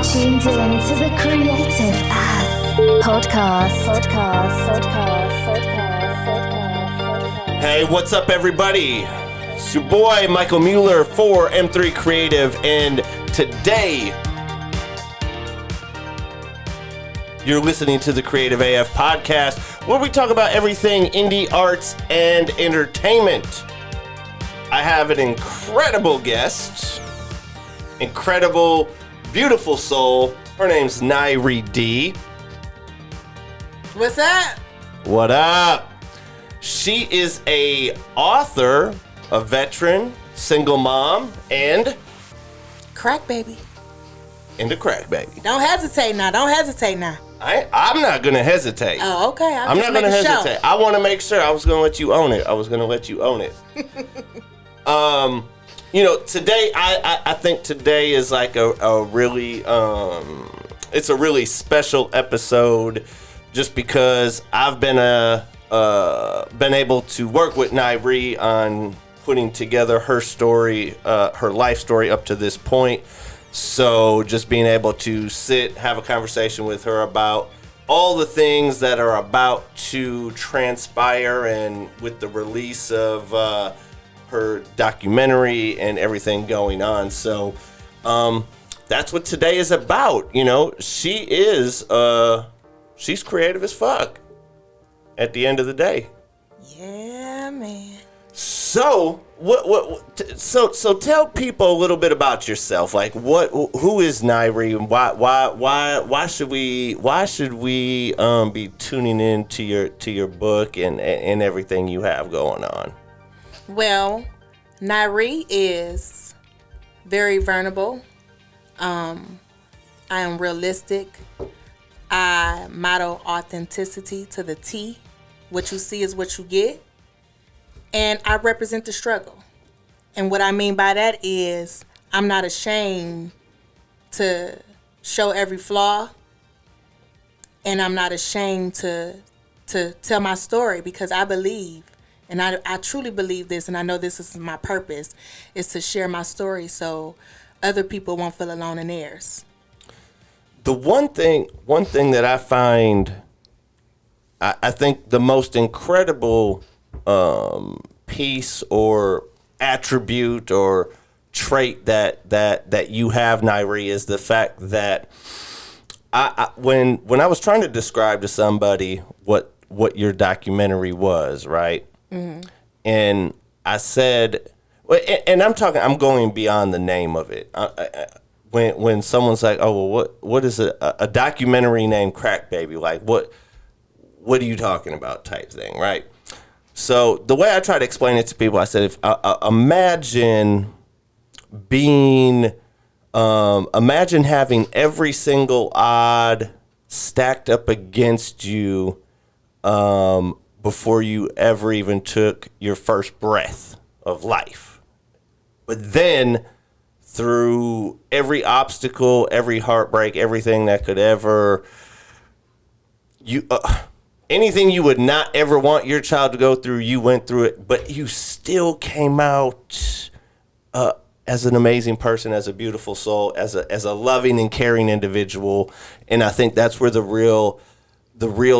tuned in to the Creative Ass Podcast. Hey, what's up, everybody? It's your boy, Michael Mueller for M3 Creative, and today you're listening to the Creative AF Podcast, where we talk about everything indie arts and entertainment. I have an incredible guest, incredible, beautiful soul. Her name's Nyree D. What's up? What up? She is a author, a veteran, single mom, and CRACKBABY. a crack baby. Don't hesitate now. I'm not gonna hesitate. Oh, okay. I'm not gonna hesitate. I want to make sure. I was gonna let you own it. Today I think today is like a really it's a really special episode, just because I've been able to work with Nyree on putting together her story, her life story up to this point. So just being able to sit, have a conversation with her about all the things that are about to transpire, and with the release of her documentary and everything going on. So that's what today is about. You know, she's creative as fuck at the end of the day. Yeah, man. So So tell people a little bit about yourself. Like, who is Nyree, and why should we be tuning in to your book and everything you have going on? Well, Nyree is very vulnerable. I am realistic. I model authenticity to the T. What you see is what you get. And I represent the struggle. And what I mean by that is I'm not ashamed to show every flaw. And I'm not ashamed to tell my story, because I believe, and I truly believe this, and I know this is my purpose, is to share my story so other people won't feel alone in theirs. The one thing that I find, I think the most incredible piece or attribute or trait that you have, Nyree, is the fact that when I was trying to describe to somebody what your documentary was, right? Mm-hmm. And I said, and I'm going beyond the name of it. When someone's like, oh, well, what is a documentary named CRACKBABY? Like, what are you talking about, type thing, right? So the way I try to explain it to people, I said, imagine having every single odd stacked up against you before you ever even took your first breath of life. But then through every obstacle, every heartbreak, everything that could ever anything you would not ever want your child to go through, you went through it, but you still came out as an amazing person, as a beautiful soul, as a loving and caring individual. And I think that's where the real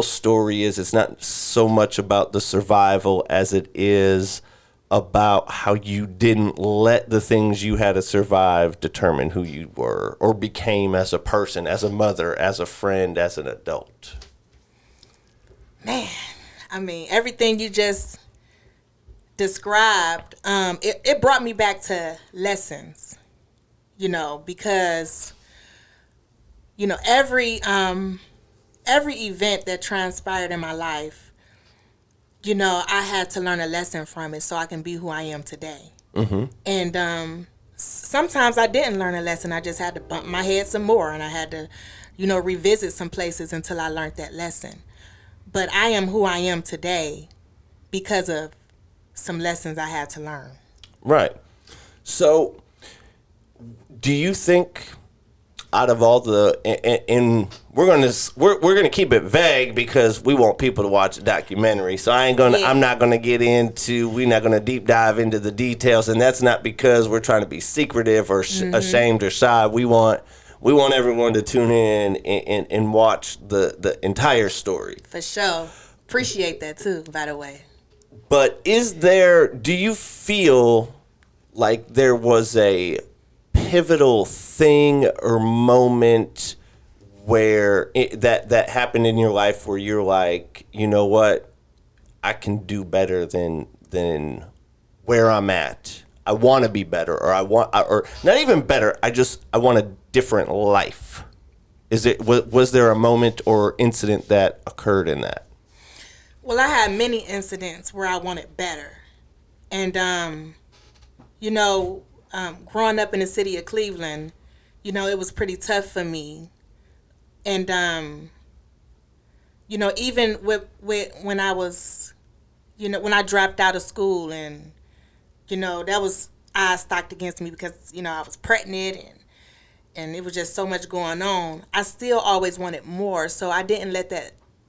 story is. It's not so much about the survival as it is about how you didn't let the things you had to survive determine who you were or became as a person, as a mother, as a friend, as an adult. Man, I mean, everything you just described, it brought me back to lessons, because, every event that transpired in my life, I had to learn a lesson from it so I can be who I am today. Mm-hmm. And sometimes I didn't learn a lesson. I just had to bump my head some more, and I had to, revisit some places until I learned that lesson. But I am who I am today because of some lessons I had to learn. Right. So, do you think out of all the, and we're gonna keep it vague because we want people to watch the documentary. So I'm not gonna get into, we're not gonna deep dive into the details, and that's not because we're trying to be secretive or ashamed or shy. We want we want everyone to tune in and watch the entire story. For sure. Appreciate that too, by the way. But do you feel like there was a pivotal thing or moment where that happened in your life where you're like, you know what, I can do better than where I'm at. I want to be better, or not even better. I want a different life. Was there a moment or incident that occurred in that? Well, I had many incidents where I wanted better, and growing up in the city of Cleveland, it was pretty tough for me. And, even with when I was, when I dropped out of school and, that was odds stacked against me because, I was pregnant and it was just so much going on. I still always wanted more. So I didn't let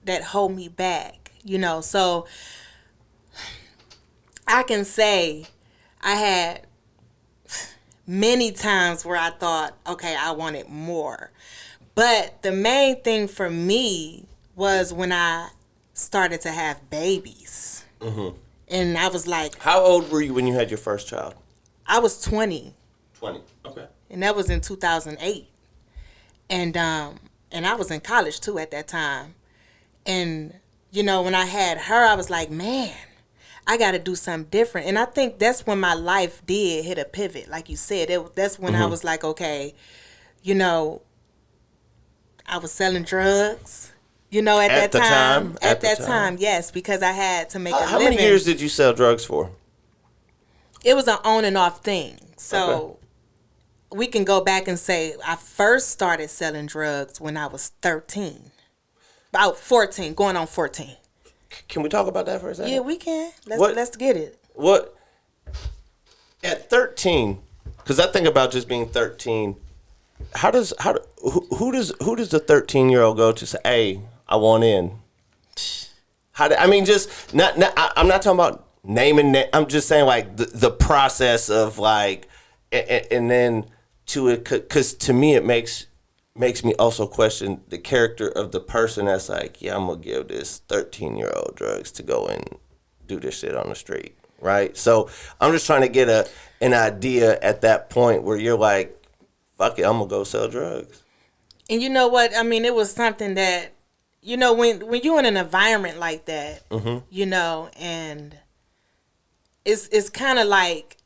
that hold me back, So I can say I had many times where I thought, okay, I wanted more. But the main thing for me was when I started to have babies. Mm-hmm. And I was like... How old were you when you had your first child? I was 20. 20, okay. And that was in 2008. And I was in college, too, at that time. And, when I had her, I was like, man, I got to do something different. And I think that's when my life did hit a pivot. Like you said, that's when I was like, okay, I was selling drugs, at that time. At that time, yes, because I had to make a living. How many years did you sell drugs for? It was an on and off thing. So we can go back and say I first started selling drugs when I was 13. About 14, going on 14. Can we talk about that for a second? Yeah, we can. Let's get it. What? At 13, because I think about just being 13. Who does the 13-year-old go to say, "Hey, I want in"? I'm not talking about naming. I'm just saying like the process of like, and then to it, because to me it makes me also question the character of the person that's like, yeah, I'm gonna give this 13-year-old drugs to go and do this shit on the street, right? So I'm just trying to get an idea at that point where you're like, fuck it, I'm gonna go sell drugs. And you know what? It was something that, when you're in an environment like that, and it's kind of like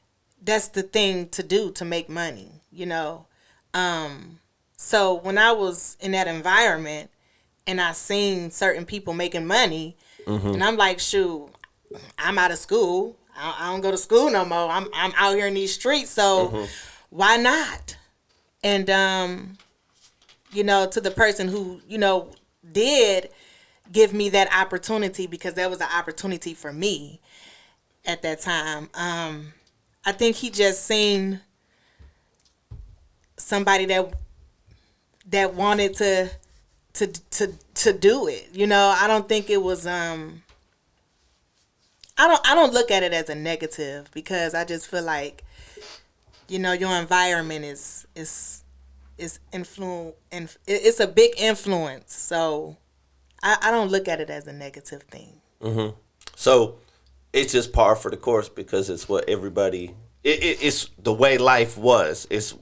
that's the thing to do to make money, So when I was in that environment and I seen certain people making money, and I'm like, shoot, I'm out of school. I don't go to school no more. I'm out here in these streets, so why not? And, to the person who, did give me that opportunity, because that was an opportunity for me at that time. I think he just seen somebody that wanted to do it. I don't think it was, I don't look at it as a negative, because I just feel like, your environment is influence, and it's a big influence. So I don't look at it as a negative thing. Mm-hmm. So it's just par for the course, because it's what everybody. It's the way life was. It's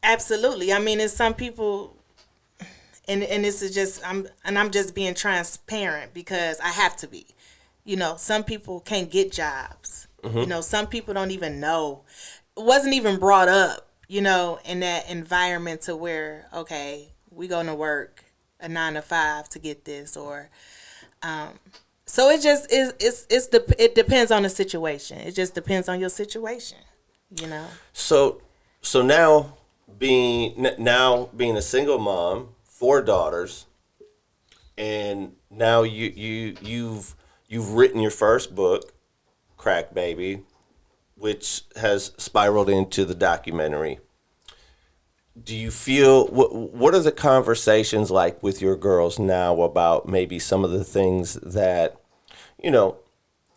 absolutely. It's some people, and this is just I'm just being transparent because I have to be. Some people can't get jobs. Some people don't even know. It wasn't even brought up, in that environment to where, okay, we going to work a 9 to 5 to get this, or, so it just is, it depends on the situation. It just depends on your situation, So now being a single mom, 4 daughters, and now you've written your first book, CRACKBABY, which has spiraled into the documentary. Do you feel, what are the conversations like with your girls now about maybe some of the things that,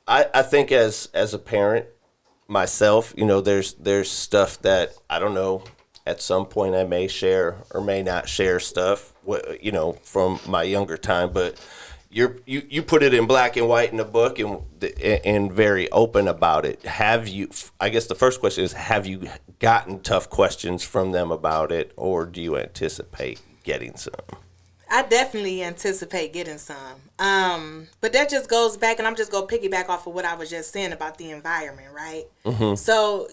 I think as a parent myself, there's stuff that, I don't know, at some point I may share or may not share stuff, from my younger time. But you put it in black and white in the book and very open about it. Have you? I guess the first question is: have you gotten tough questions from them about it, or do you anticipate getting some? I definitely anticipate getting some. But that just goes back, and I'm just going to piggyback off of what I was just saying about the environment, right? Mm-hmm. So,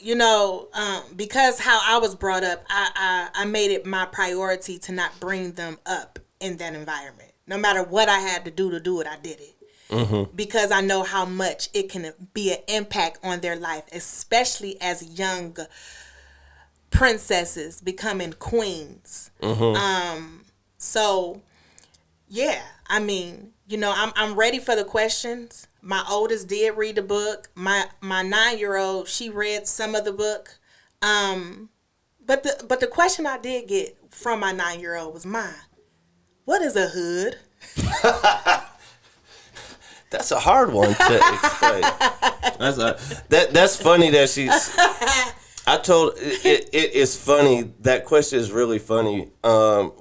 because how I was brought up, I made it my priority to not bring them up in that environment. No matter what I had to do it, I did it. Mm-hmm. Because I know how much it can be an impact on their life, especially as young princesses becoming queens. Mm-hmm. So, yeah, I mean, I'm ready for the questions. My oldest did read the book. My 9-year-old, she read some of the book. But the question I did get from my 9-year-old was mine. What is a hood? That's a hard one to explain. That's funny that she's. I told it is funny. That question is really funny. I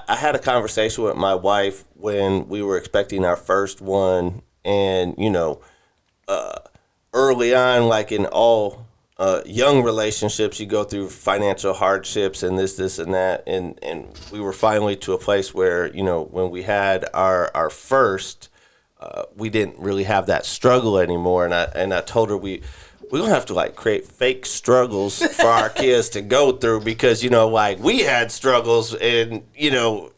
had a conversation with my wife when we were expecting our first one, and early on, like in all young relationships, you go through financial hardships and this and that, and we were finally to a place where when we had our first, we didn't really have that struggle anymore, and I told her we're gonna have to like create fake struggles for our kids to go through because like we had struggles, and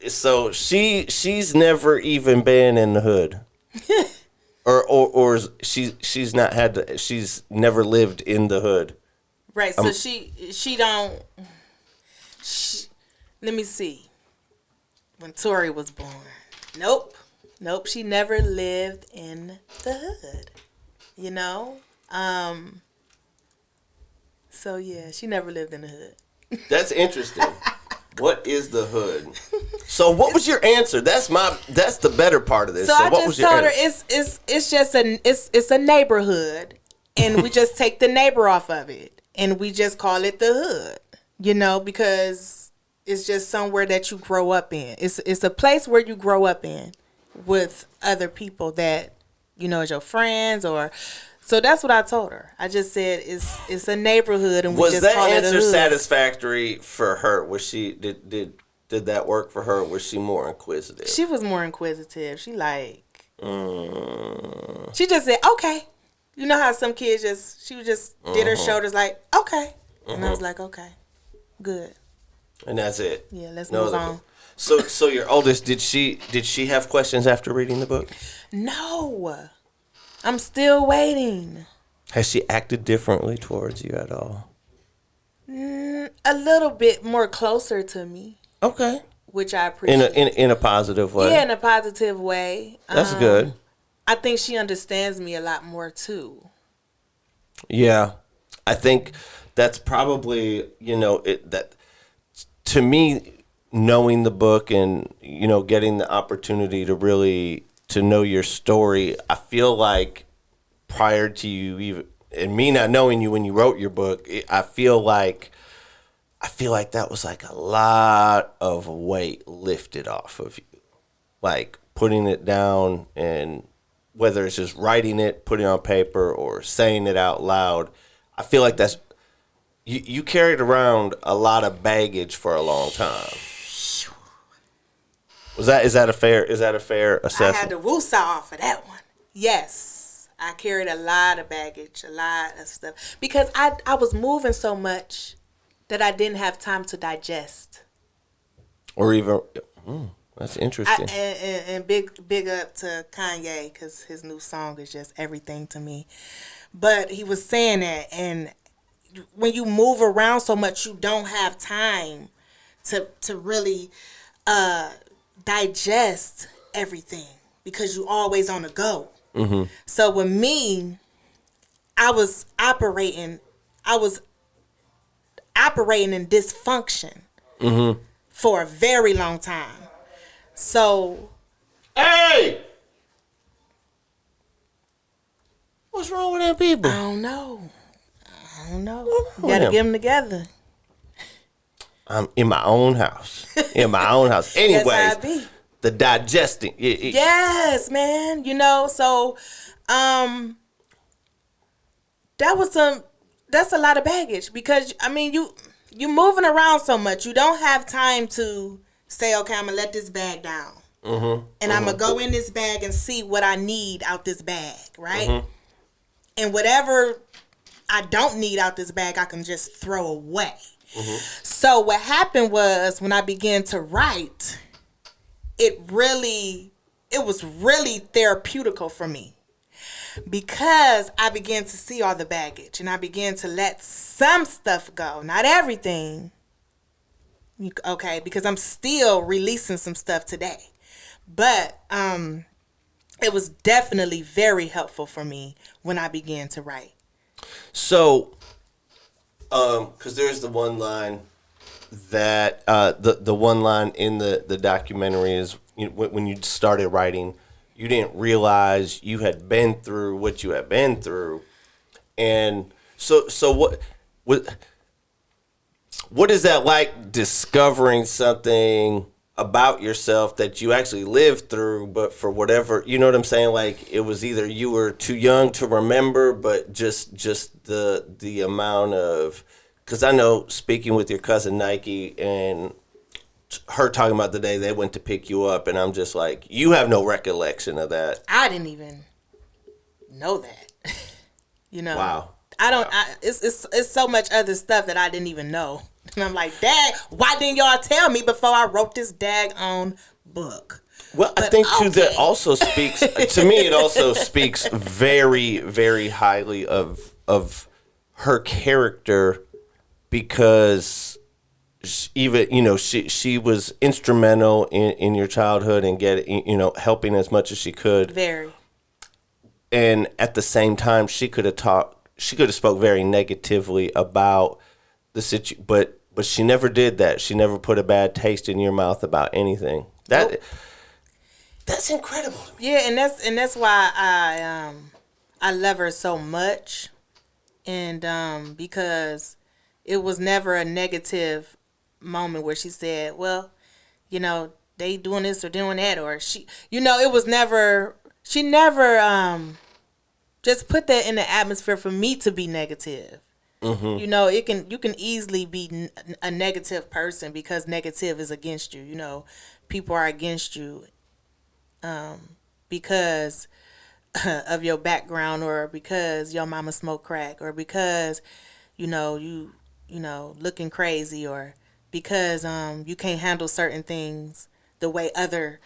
so she's never even been in the hood. Or she's not she's never lived in the hood. Right. So she don't. Let me see. When Tori was born, nope. She never lived in the hood. So yeah, she never lived in the hood. That's interesting. What is the hood? So what was your answer? That's the better part of this. So I what just was your told her answer? it's just it's a neighborhood, and we just take the neighbor off of it, and we just call it the hood. Because it's just somewhere that you grow up in. It's a place where you grow up in with other people that is your friends or. So that's what I told her. I just said it's a neighborhood, and we just call it a hood. Was that answer satisfactory for her? Was she did that work for her? Or was she more inquisitive? She was more inquisitive. She she just said okay. You know how some kids she just did her shoulders like okay, and I was like okay, good. And that's it. Yeah, let's move on. So your oldest, did she have questions after reading the book? No. I'm still waiting. Has she acted differently towards you at all? A little bit more closer to me. Okay. Which I appreciate. In a positive way. Yeah, in a positive way. That's good. I think she understands me a lot more too. Yeah. I think that's probably, that to me, knowing the book and, getting the opportunity to really to know your story, I feel like prior to you even, and me not knowing you when you wrote your book, I feel like that was like a lot of weight lifted off of you. Like putting it down, and whether it's just writing it, putting it on paper, or saying it out loud, I feel like that's, you carried around a lot of baggage for a long time. Is that a fair assessment? I had to woosah off of that one. Yes. I carried a lot of baggage, a lot of stuff. Because I was moving so much that I didn't have time to digest. Or even, that's interesting. And big up to Kanye, because his new song is just everything to me. But he was saying that, and when you move around so much, you don't have time to really digest everything because you always on the go. Mm-hmm. So with me, I was operating in dysfunction for a very long time. So, hey, what's wrong with them people? I don't know. You gotta get them together. I'm in my own house. In my own house. Anyways, That's how I be. the digesting. Yes, man. You know, so that's a lot of baggage because I mean you moving around so much. You don't have time to say, okay, I'm gonna let this bag down. And I'm gonna go in this bag and see what I need out this bag, right? And whatever I don't need out this bag, I can just throw away. So what happened was when I began to write, it was really therapeutical for me because I began to see all the baggage and I began to let some stuff go, not everything. Okay, because I'm still releasing some stuff today. But it was definitely very helpful for me when I began to write. So, because there's the one line that the one line in the documentary is, you know, when you started writing, you didn't realize you had been through what you had been through, and so what is that like, discovering something about yourself that you actually lived through, but for whatever, you know what I'm saying? Like, it was either you were too young to remember, but just the amount of, because I know speaking with your cousin Nike and her talking about the day they went to pick you up, and I'm just like, you have no recollection of that. I didn't even know that. You know. Wow. It's so much other stuff that I didn't even know. And I'm like, Dad, why didn't y'all tell me before I wrote this daggone book? Well, I think too that also speaks to me. It also speaks very, very highly of her character, because even, you know, she was instrumental in your childhood and helping as much as she could. Very. And at the same time, she could have spoke very negatively about the situation, but she never did that. She never put a bad taste in your mouth about anything. That's incredible. Yeah, and that's why I love her so much, and because it was never a negative moment where she said, well, you know, they doing this or doing that, or she, you know, it was never. She never just put that in the atmosphere for me to be negative. You know, you can easily be a negative person because negative is against you. You know, people are against you because of your background, or because your mama smoked crack, or because you looking crazy, or because you can't handle certain things the way other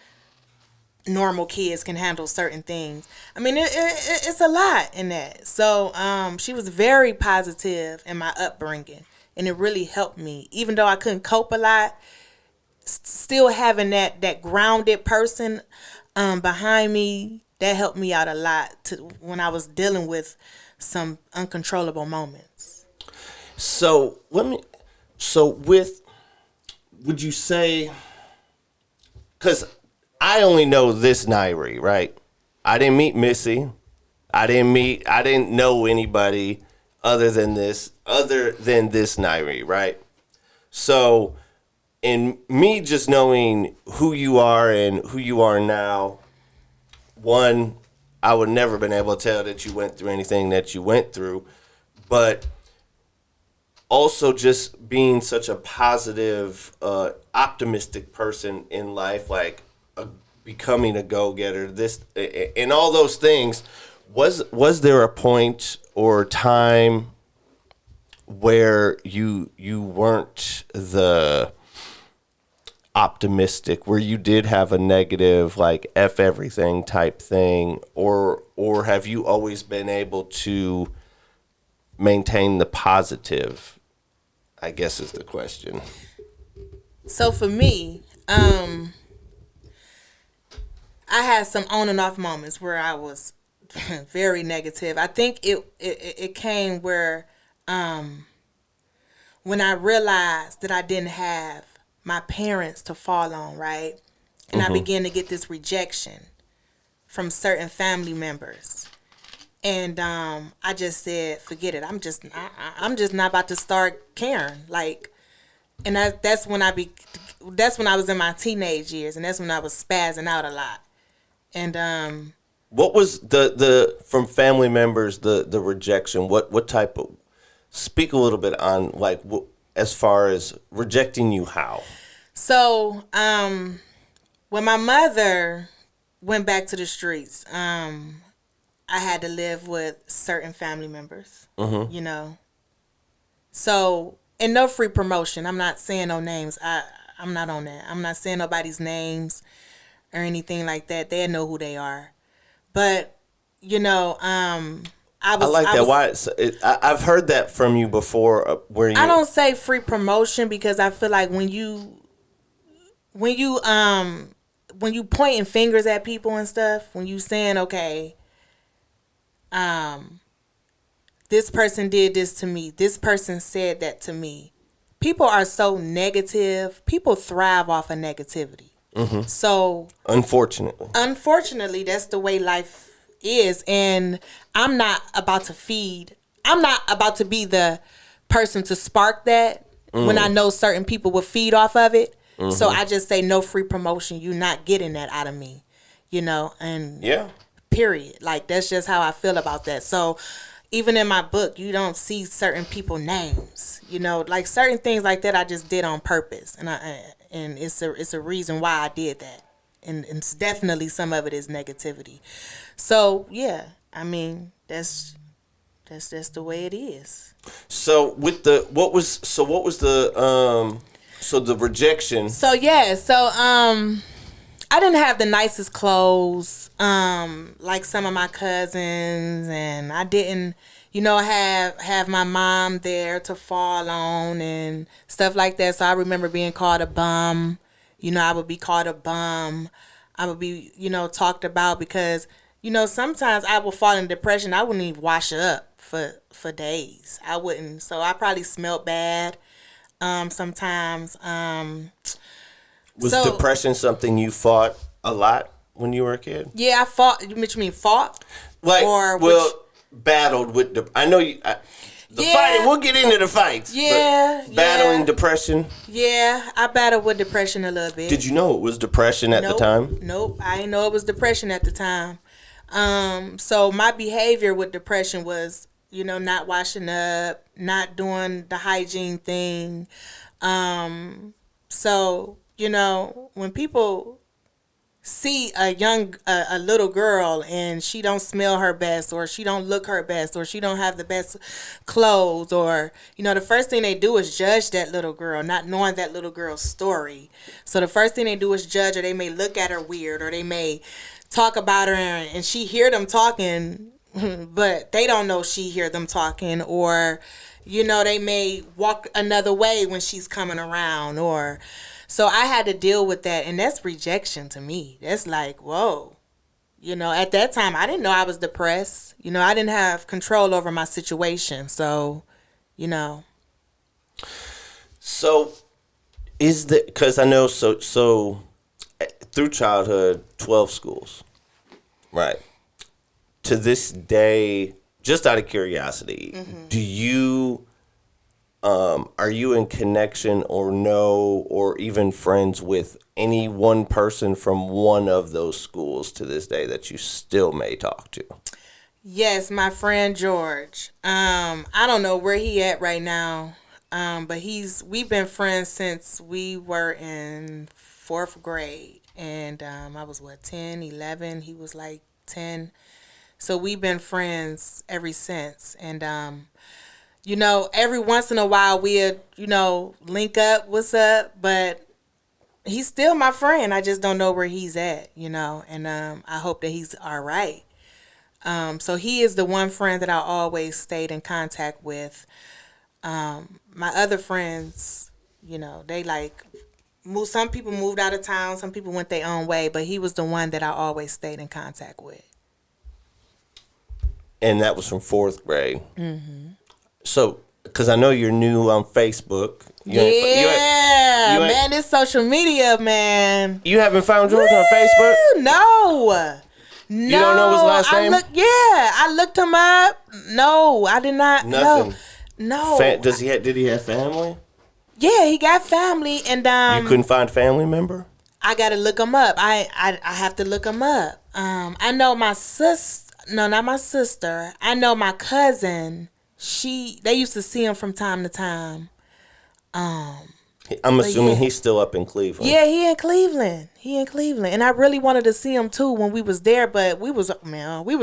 normal kids can handle certain things. I mean, it's a lot in that. So she was very positive in my upbringing, and it really helped me. Even though I couldn't cope a lot, still having that grounded person behind me, that helped me out a lot when I was dealing with some uncontrollable moments. So would you say, because I only know this Nyree, right? I didn't meet Missy. I didn't know anybody other than this Nyree, right? So, in me just knowing who you are and who you are now, one, I would never been able to tell that you went through anything that you went through, but also just being such a positive, optimistic person in life, like becoming a go-getter, this and all those things. Was there a point or time where you weren't the optimistic, where you did have a negative, like F everything type thing, or have you always been able to maintain the positive, I guess is the question. So for me, I had some on and off moments where I was very negative. I think it came where when I realized that I didn't have my parents to fall on, right? And I began to get this rejection from certain family members. And I just said, forget it. I'm just not about to start caring. Like, and that's when I was in my teenage years, and that's when I was spazzing out a lot. And what was the from family members the rejection? What type of, speak a little bit on like as far as rejecting you, how? So when my mother went back to the streets, I had to live with certain family members, you know. So, and no free promotion. I'm not saying no names. I'm not on that. I'm not saying nobody's names or anything like that. They know who they are. But, you know, I like that. I've heard that from you before. Where you, I don't say free promotion because I feel like when you pointing fingers at people and stuff, when you saying, okay, this person did this to me, this person said that to me, people are so negative. People thrive off of negativity. Mm-hmm. So unfortunately, that's the way life is. And I'm not about to be the person to spark that when I know certain people will feed off of it. Mm-hmm. So I just say no free promotion. You're not getting that out of me, you know, and period. Like, that's just how I feel about that. So even in my book, you don't see certain people names, you know, like certain things like that I just did on purpose. And it's a reason why I did that. And it's definitely some of it is negativity. So, yeah, I mean, that's the way it is. So with the rejection. So I didn't have the nicest clothes, like some of my cousins, and I didn't, you know, have my mom there to fall on and stuff like that. So I remember being called a bum. You know, I would be called a bum. I would be, you know, talked about because, you know, sometimes I would fall in depression. I wouldn't even wash up for days. I wouldn't. So I probably smelled bad sometimes. Was depression something you fought a lot when you were a kid? Yeah, I fought. You mean fought? Like, battled with I know you. Fighting. We'll get into the fights. Yeah, battling depression. Yeah, I battled with depression a little bit. Did you know it was depression at the time? Nope, I didn't know it was depression at the time. So my behavior with depression was, you know, not washing up, not doing the hygiene thing. So, you know, when people see a little girl and she don't smell her best, or she don't look her best, or she don't have the best clothes, or, you know, the first thing they do is judge that little girl, not knowing that little girl's story. So the first thing they do is judge her. They may look at her weird, or they may talk about her and she hear them talking, but they don't know she hear them talking, or, you know, they may walk another way when she's coming around, or... So I had to deal with that, and that's rejection to me. That's like, whoa. You know, at that time, I didn't know I was depressed. You know, I didn't have control over my situation. So, you know. So, because I know, so through childhood, 12 schools, right? To this day, just out of curiosity, do you... are you in connection or know or even friends with any one person from one of those schools to this day that you still may talk to? Yes, my friend George. I don't know where he at right now, but we've been friends since we were in 4th grade. And I was, 10, 11? He was like 10. So we've been friends ever since. And... you know, every once in a while we'd, you know, link up, what's up, but he's still my friend. I just don't know where he's at, you know, and I hope that he's all right. So he is the one friend that I always stayed in contact with. My other friends, you know, they some people moved out of town, some people went their own way, but he was the one that I always stayed in contact with. And that was from 4th grade. Mm-hmm. So, because I know you're new on Facebook. Man, this social media, man. You haven't found George on Facebook? No. You don't know his last name? I looked him up. No, I did not. Nothing. No. Did he have family? Yeah, he got family, and You couldn't find family member? I gotta look him up. I have to look him up. I know my sister. No, not my sister. I know my cousin. They used to see him from time to time. I'm assuming he's still up in Cleveland. Yeah, he in Cleveland. And I really wanted to see him too when we was there, but we was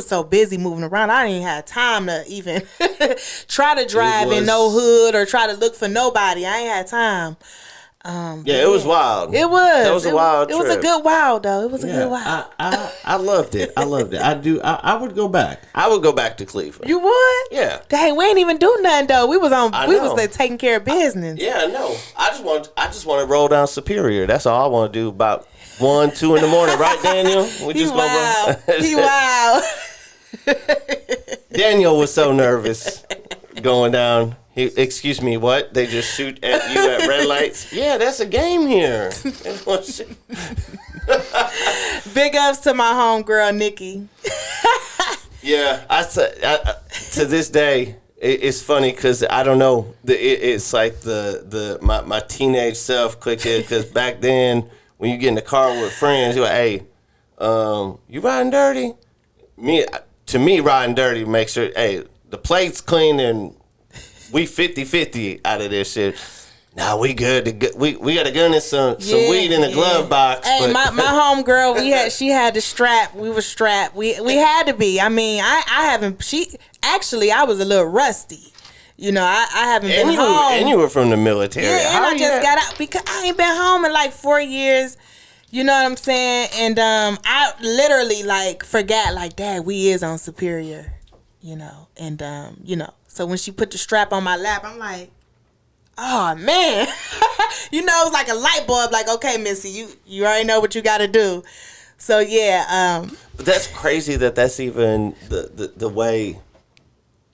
so busy moving around. I didn't have time to even try to drive in no hood or try to look for nobody. I ain't had time. It was wild. It was. That was a wild trip. It was a good wild though. It was a good wild. I loved it. I do. I would go back. I would go back to Cleveland. You would? Yeah. Dang, we ain't even do nothing though. We was like taking care of business. Yeah, no. I just want to roll down Superior. That's all I want to do about 1, 2 in the morning, right, Daniel? We He wild. He wild. Daniel was so nervous going down. Excuse me, what? They just shoot at you at red lights? Yeah, that's a game here. Big ups to my homegirl, Nikki. Yeah, to this day, it's funny because I don't know. It's like my teenage self clicked in because back then, when you get in the car with friends, you're like, hey, you riding dirty? To me, riding dirty makes sure, hey, the plate's clean and we 50-50 out of this shit. Nah, we good. We got a gun and some weed in the glove box. Hey, my homegirl, she had the strap. We were strapped. We had to be. I mean, I haven't. I was a little rusty. You know, I haven't been home. And you were from the military. Yeah, and I just got out because I ain't been home in like 4 years. You know what I'm saying? And I literally like forgot like, Dad, we is on Superior. You know, and so when she put the strap on my lap, I'm like, oh man. You know, it's like a light bulb, like, okay, Missy, you already know what you gotta do. So yeah. But that's crazy that's even the way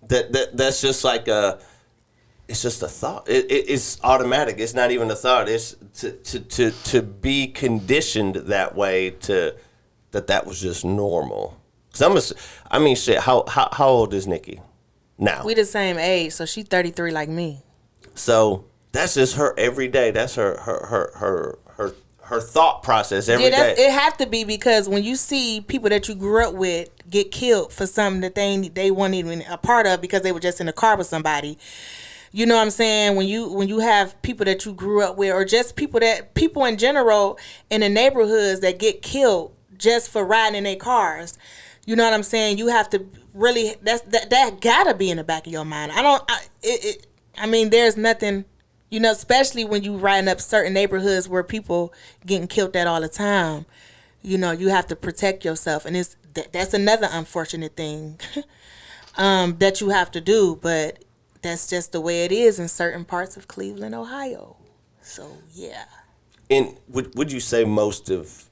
that's just like it's just a thought. It's automatic. It's not even a thought. It's to be conditioned that way that was just normal. Shit. How old is Nikki now? We the same age, so she's 33 like me. So that's just her every day. That's her thought process every day. It have to be because when you see people that you grew up with get killed for something that they weren't even a part of because they were just in a car with somebody. You know what I'm saying? When you have people that you grew up with, or just people in general in the neighborhoods that get killed just for riding in their cars. You know what I'm saying? You have to really that gotta be in the back of your mind. There's nothing, you know, especially when you riding up certain neighborhoods where people getting killed at all the time. You know, you have to protect yourself, and that's another unfortunate thing that you have to do. But that's just the way it is in certain parts of Cleveland, Ohio. So yeah. And would you say most of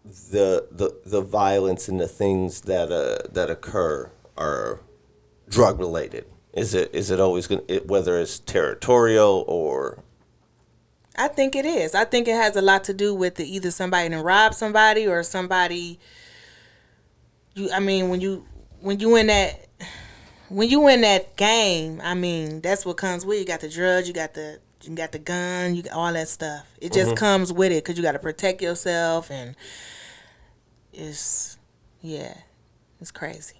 the violence and the things that occur are drug related? Is it always whether it's territorial or? I think it is. I think it has a lot to do with either somebody done robbed somebody or somebody. When you in that game, I mean, that's what comes with it. You got the drugs, you got the gun, you got all that stuff. It just comes with it because you got to protect yourself, and it's crazy.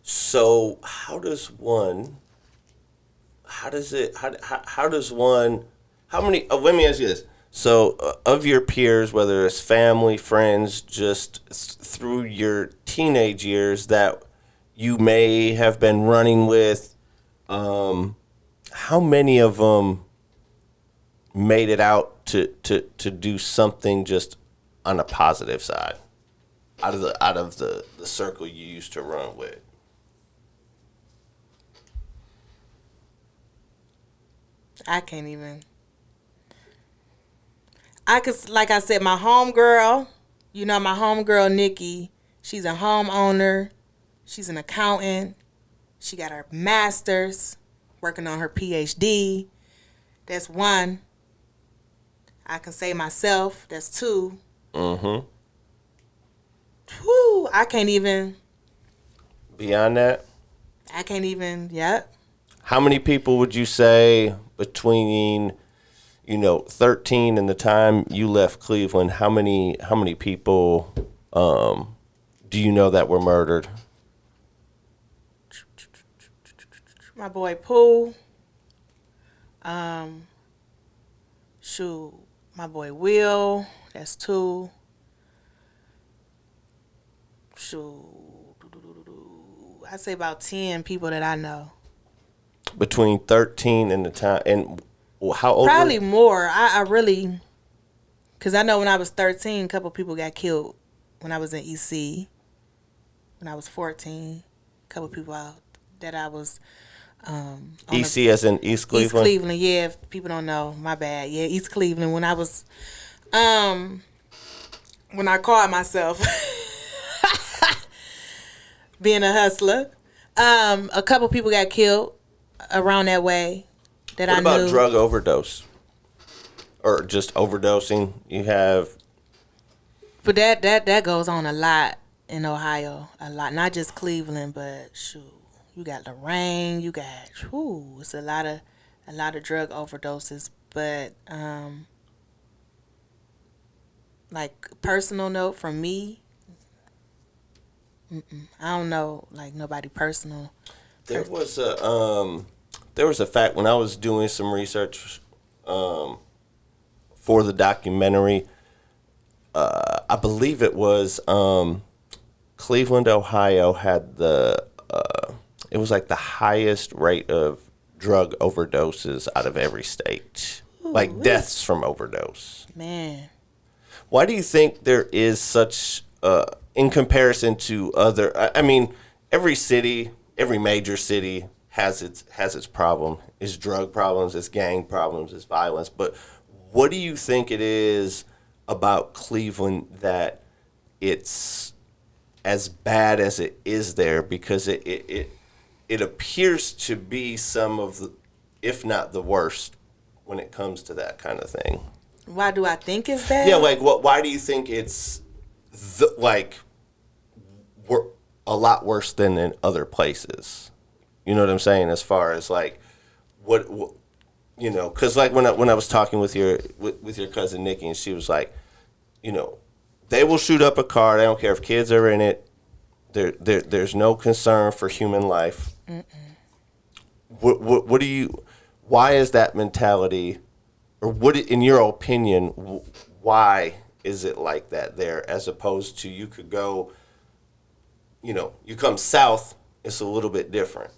So how many, let me ask you this. So of your peers, whether it's family, friends, just through your teenage years that you may have been running with, how many of them made it out to do something just on a positive side out of the circle you used to run with? I can't even. Like I said, my homegirl, you know, my homegirl Nikki, she's a homeowner, she's an accountant, she got her master's, working on her PhD. That's one. I can say myself, that's two. Mm-hmm. Whew, I can't even. Beyond that? I can't even, yep. How many people would you say between 13 and the time you left Cleveland, how many people do you know that were murdered? My boy Pooh. My boy Will. That's 2. I say about 10 people that I know. Between 13 and the time, and how old? Probably more. I really, because I know when I was 13, a couple people got killed. When I was in EC, when I was 14, a couple people out that I was. EC as in East Cleveland? East Cleveland, yeah. If people don't know, my bad. Yeah, East Cleveland. When I was, when I called myself being a hustler, a couple people got killed around that way that I knew. What about drug overdose? Or just overdosing? You have... But that goes on a lot in Ohio. A lot. Not just Cleveland, but shoot. You got Lorraine, you got it's a lot of drug overdoses. But like personal note from me, I don't know, like nobody personal. There was a fact when I was doing some research for the documentary. I believe it was Cleveland, Ohio had it was like the highest rate of drug overdoses out of every state. Ooh, like really? Deaths from overdose. Man. Why do you think there is such, in comparison to other, I mean, every city, every major city has its problem. It's drug problems, it's gang problems, it's violence. But what do you think it is about Cleveland that it's as bad as it is there? Because it appears to be some of the, if not the worst, when it comes to that kind of thing. Why do I think it's bad? Yeah, like why do you think it's we're a lot worse than in other places? You know what I'm saying? As far as like what because like when I was talking with your cousin Nikki, and she was like, they will shoot up a car. They don't care if kids are in it. There's no concern for human life. Mm-mm. What do you? Why is that mentality, or what, in your opinion, why is it like that there, as opposed to you could go, you come south, it's a little bit different.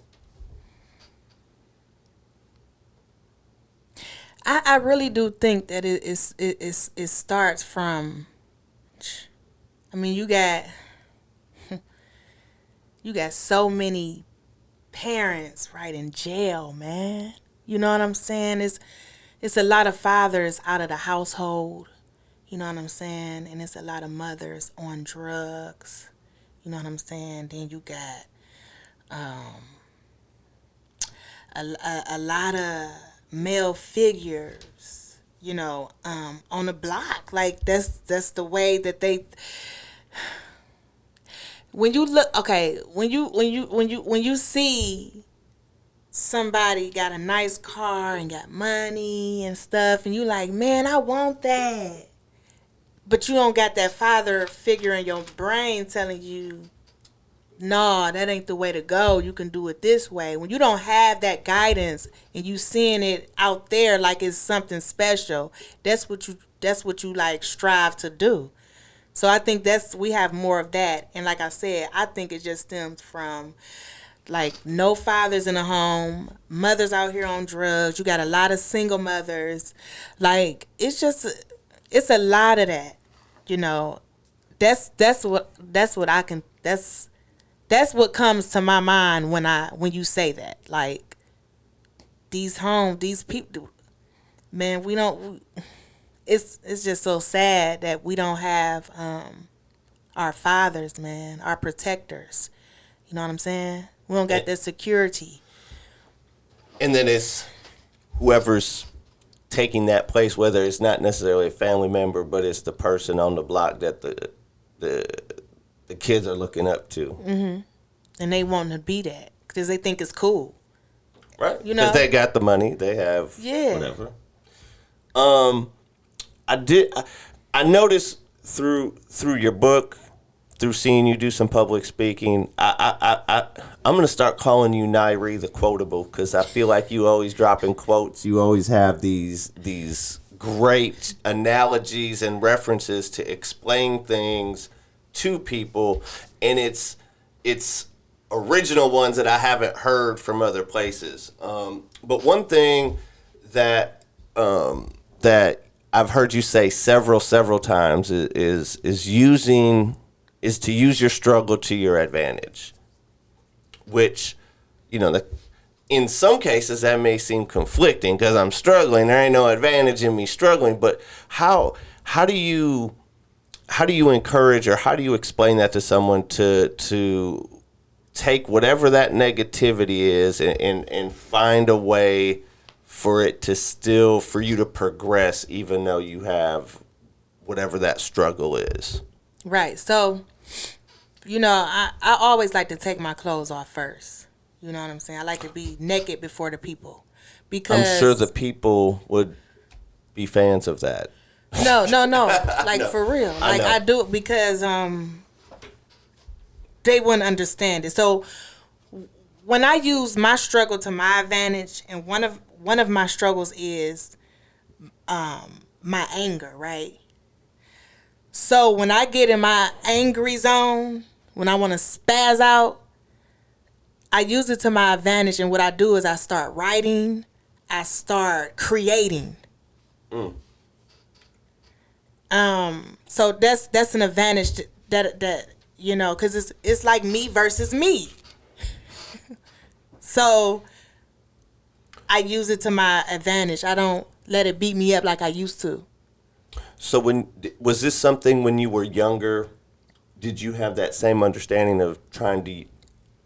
I really do think that it starts from. I mean, you got so many parents right in jail, man. You know what I'm saying? It's a lot of fathers out of the household. You know what I'm saying? And it's a lot of mothers on drugs. You know what I'm saying? Then you got a lot of male figures, on the block. Like that's the way that they. When you look, okay, when you see somebody got a nice car and got money and stuff, and you like, man, I want that, but you don't got that father figure in your brain telling you, no, that ain't the way to go. You can do it this way. When you don't have that guidance and you seeing it out there like it's something special, that's what you like strive to do. So I think we have more of that. And like I said, I think it just stems from like no fathers in the home, mothers out here on drugs. You got a lot of single mothers. Like it's a lot of that, That's what comes to my mind when you say that. Like these people, man, we don't. It's just so sad that we don't have our fathers, man, our protectors. You know what I'm saying? We don't got that security. And then it's whoever's taking that place, whether it's not necessarily a family member, but it's the person on the block that the kids are looking up to. Mm-hmm. And they want to be that because they think it's cool. Right. Because they got the money. They have whatever. I noticed through your book, through seeing you do some public speaking, I'm gonna start calling you Nyree the Quotable, because I feel like you always dropping quotes. You always have these great analogies and references to explain things to people, and it's original ones that I haven't heard from other places. But one thing that I've heard you say several times is to use your struggle to your advantage, which, in some cases that may seem conflicting, because I'm struggling. There ain't no advantage in me struggling. But how do you encourage, or how do you explain that to someone to take whatever that negativity is and find a way for you to progress, even though you have whatever that struggle is? Right. So, I always like to take my clothes off first. You know what I'm saying? I like to be naked before the people, because I'm sure the people would be fans of that. No. Like, No, for real. I Like, know. I do it because they wouldn't understand it. So when I use my struggle to my advantage, and one of my struggles is my anger, right? So when I get in my angry zone, when I want to spaz out, I use it to my advantage, and what I do is I start writing, I start creating. So that's an advantage that because it's like me versus me. So I use it to my advantage. I don't let it beat me up like I used to. So was this something when you were younger? Did you have that same understanding of trying to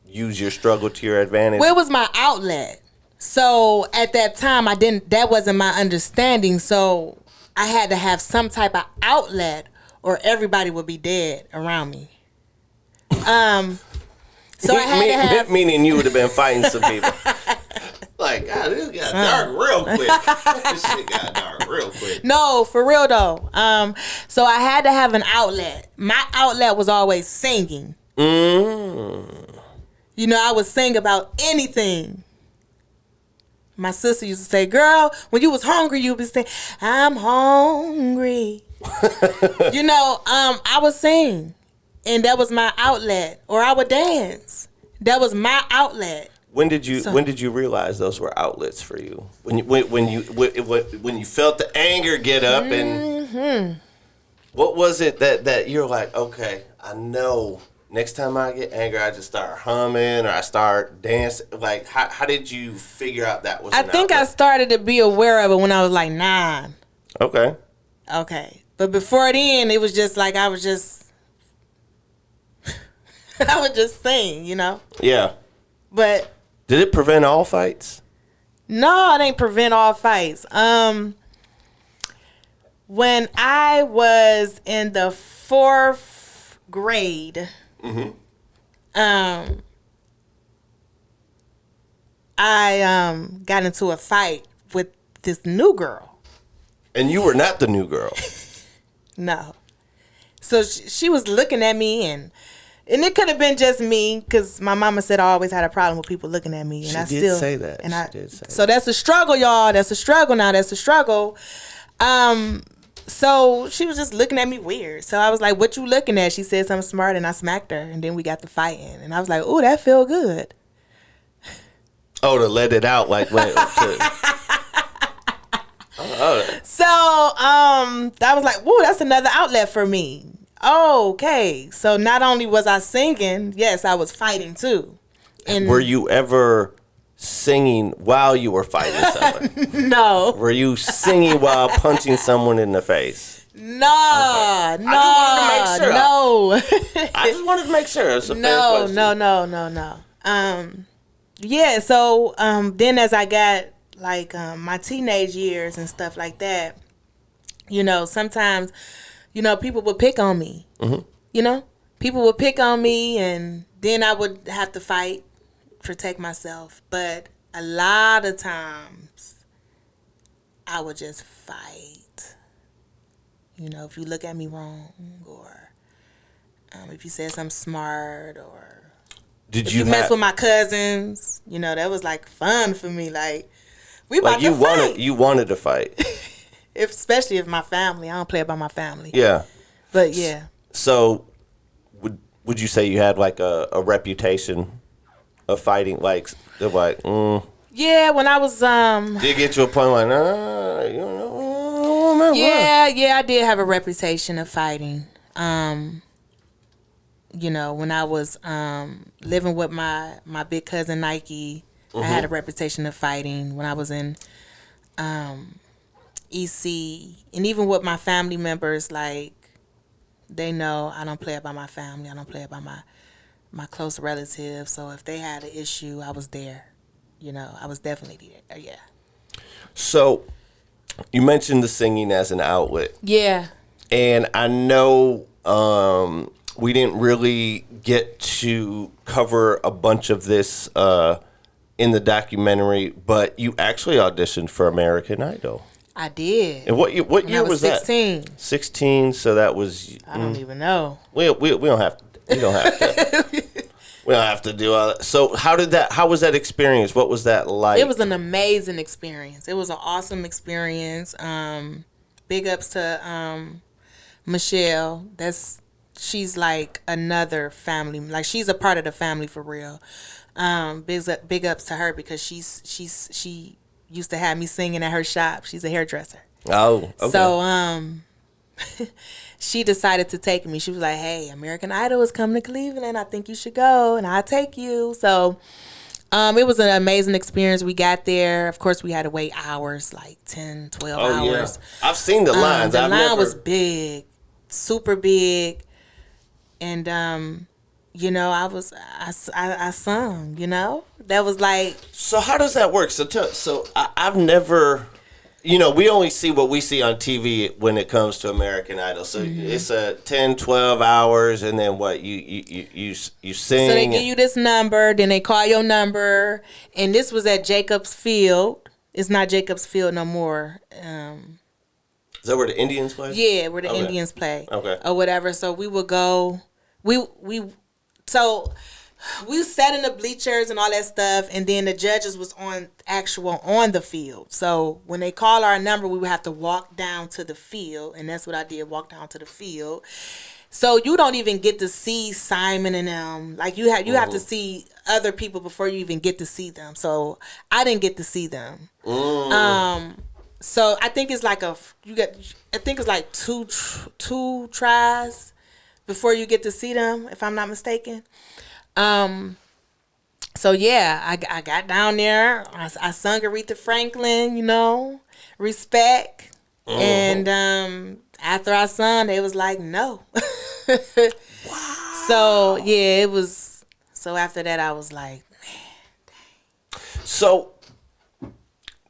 use your struggle to your advantage? Well, it was my outlet. So at that time, that wasn't my understanding. So I had to have some type of outlet, or everybody would be dead around me. So I had to have. Meaning you would have been fighting some people. Like, God, this got dark real quick. This shit got dark real quick. No, for real though. So I had to have an outlet. My outlet was always singing. I would sing about anything. My sister used to say, "Girl, when you was hungry, you would be saying, 'I'm hungry.'" I would sing, and that was my outlet. Or I would dance. That was my outlet. When did you realize those were outlets for you? When you felt the anger get up, and what was it that you're like, okay, I know next time I get angry, I just start humming or I start dancing. Like, how did you figure out that was an I outlet? started to be aware of it when I was like 9. Okay. But before then, it was just like I would just sing, Yeah. But Did it prevent all fights? no, it ain't prevent all fights. When I was in the 4th grade, I got into a fight with this new girl. And you were not the new girl. No. So she was looking at me, and it could have been just me, because my mama said I always had a problem with people looking at me. And She did say that. And She did say so that's a struggle, y'all. That's a struggle now. That's a struggle. So she was just looking at me weird. So I was like, "What you looking at?" She said something smart, and I smacked her. And then we got to fighting. And I was like, "Ooh, that feel good." Oh, to let it out, like when. So I was like, "Ooh, that's another outlet for me." Okay, so not only was I singing, yes, I was fighting too. And Were you ever singing while you were fighting someone? no, Were you singing while punching someone in the face? no. I just wanted to make sure. It's a fair question. No. Yeah. So then as I got like my teenage years and stuff like that, sometimes, people would pick on me. People would pick on me, and then I would have to fight, protect myself. But a lot of times, I would just fight. You know, if you look at me wrong, or if you said something smart, or Did if you you mess with my cousins, you know, that was like fun for me. Like, we about to fight. You wanted to fight. Especially if my family. I don't play about my family. Yeah. But yeah. So, would you say you had like a reputation of fighting? Like, they're like, Yeah, when I was Did it get to a point like, you know, yeah, I did have a reputation of fighting. You know, when I was living with my big cousin Nike, I had a reputation of fighting. When I was in EC, and even with my family members, like, they know I don't play about my family. I don't play about my close relatives. So if they had an issue, I was there. You know, I was definitely there. Yeah. So, you mentioned the singing as an outlet. Yeah. And I know we didn't really get to cover a bunch of this in the documentary, but you actually auditioned for American Idol. I did. And what year was that? 16. 16. So that was. I don't even know. We don't have to. We don't have to. We don't have to do all that. So how was that experience? What was that like? It was an amazing experience. It was an awesome experience. Big ups to Michelle. She's like another family. Like, she's a part of the family for real. Big ups to her, because she used to have me singing at her shop. She's a hairdresser. Oh, okay. So she decided to take me. She was like, "Hey, American Idol is coming to Cleveland. I think you should go, and I'll take you." So it was an amazing experience. We got there. Of course, we had to wait hours, like 10, 12 hours. Yeah. I've seen the lines. The line was big, super big. And, you know, I sung, you know? That was like... So how does that work? So I've never... You know, we only see what we see on TV when it comes to American Idol. So it's 10, 12 hours, and then what? You sing. So they give you this number, then they call your number, and this was at Jacobs Field. It's not Jacobs Field no more. Is that where the Indians play? Yeah, where the Indians play. Okay. Or whatever. So we would go. So we sat in the bleachers and all that stuff, and then the judges was on the field. So when they call our number, we would have to walk down to the field, and that's what I did, walk down to the field. So you don't even get to see Simon and them. Like, you have to see other people before you even get to see them. So I didn't get to see them. So I think it's like two tries before you get to see them, if I'm not mistaken. So yeah, I got down there. I sung Aretha Franklin, you know, respect. And after I sung, they was like, no. Wow. So yeah, it was. So after that, I was like, man, dang. So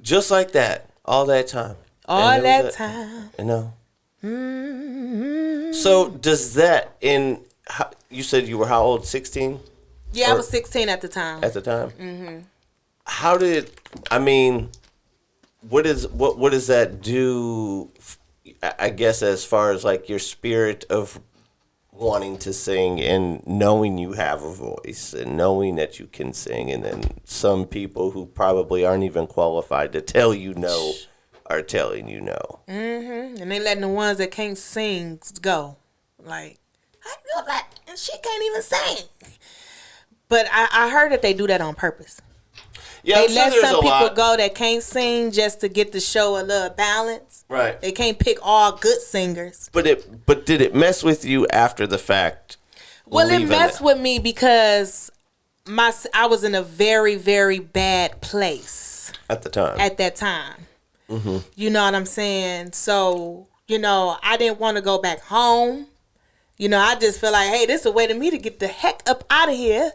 just like that, all that time. You know. Mm-hmm. So does that you said you were how old? 16? Yeah, I was 16 at the time. At the time. Mm-hmm. How did what does that do? I guess as far as like your spirit of wanting to sing and knowing you have a voice and knowing that you can sing, and then some people who probably aren't even qualified to tell you no are telling you no. Mm-hmm. And they letting the ones that can't sing go. Like, I feel like, and she can't even sing. But I heard that they do that on purpose. Yeah, they let some people go that can't sing just to get the show a little balance. Right. They can't pick all good singers. But did it mess with you after the fact? Well, it messed with me because I was in a very, very bad place at the time. At that time. Mm-hmm. You know what I'm saying? So, you know, I didn't want to go back home. You know, I just feel like, hey, this is a way to me to get the heck up out of here.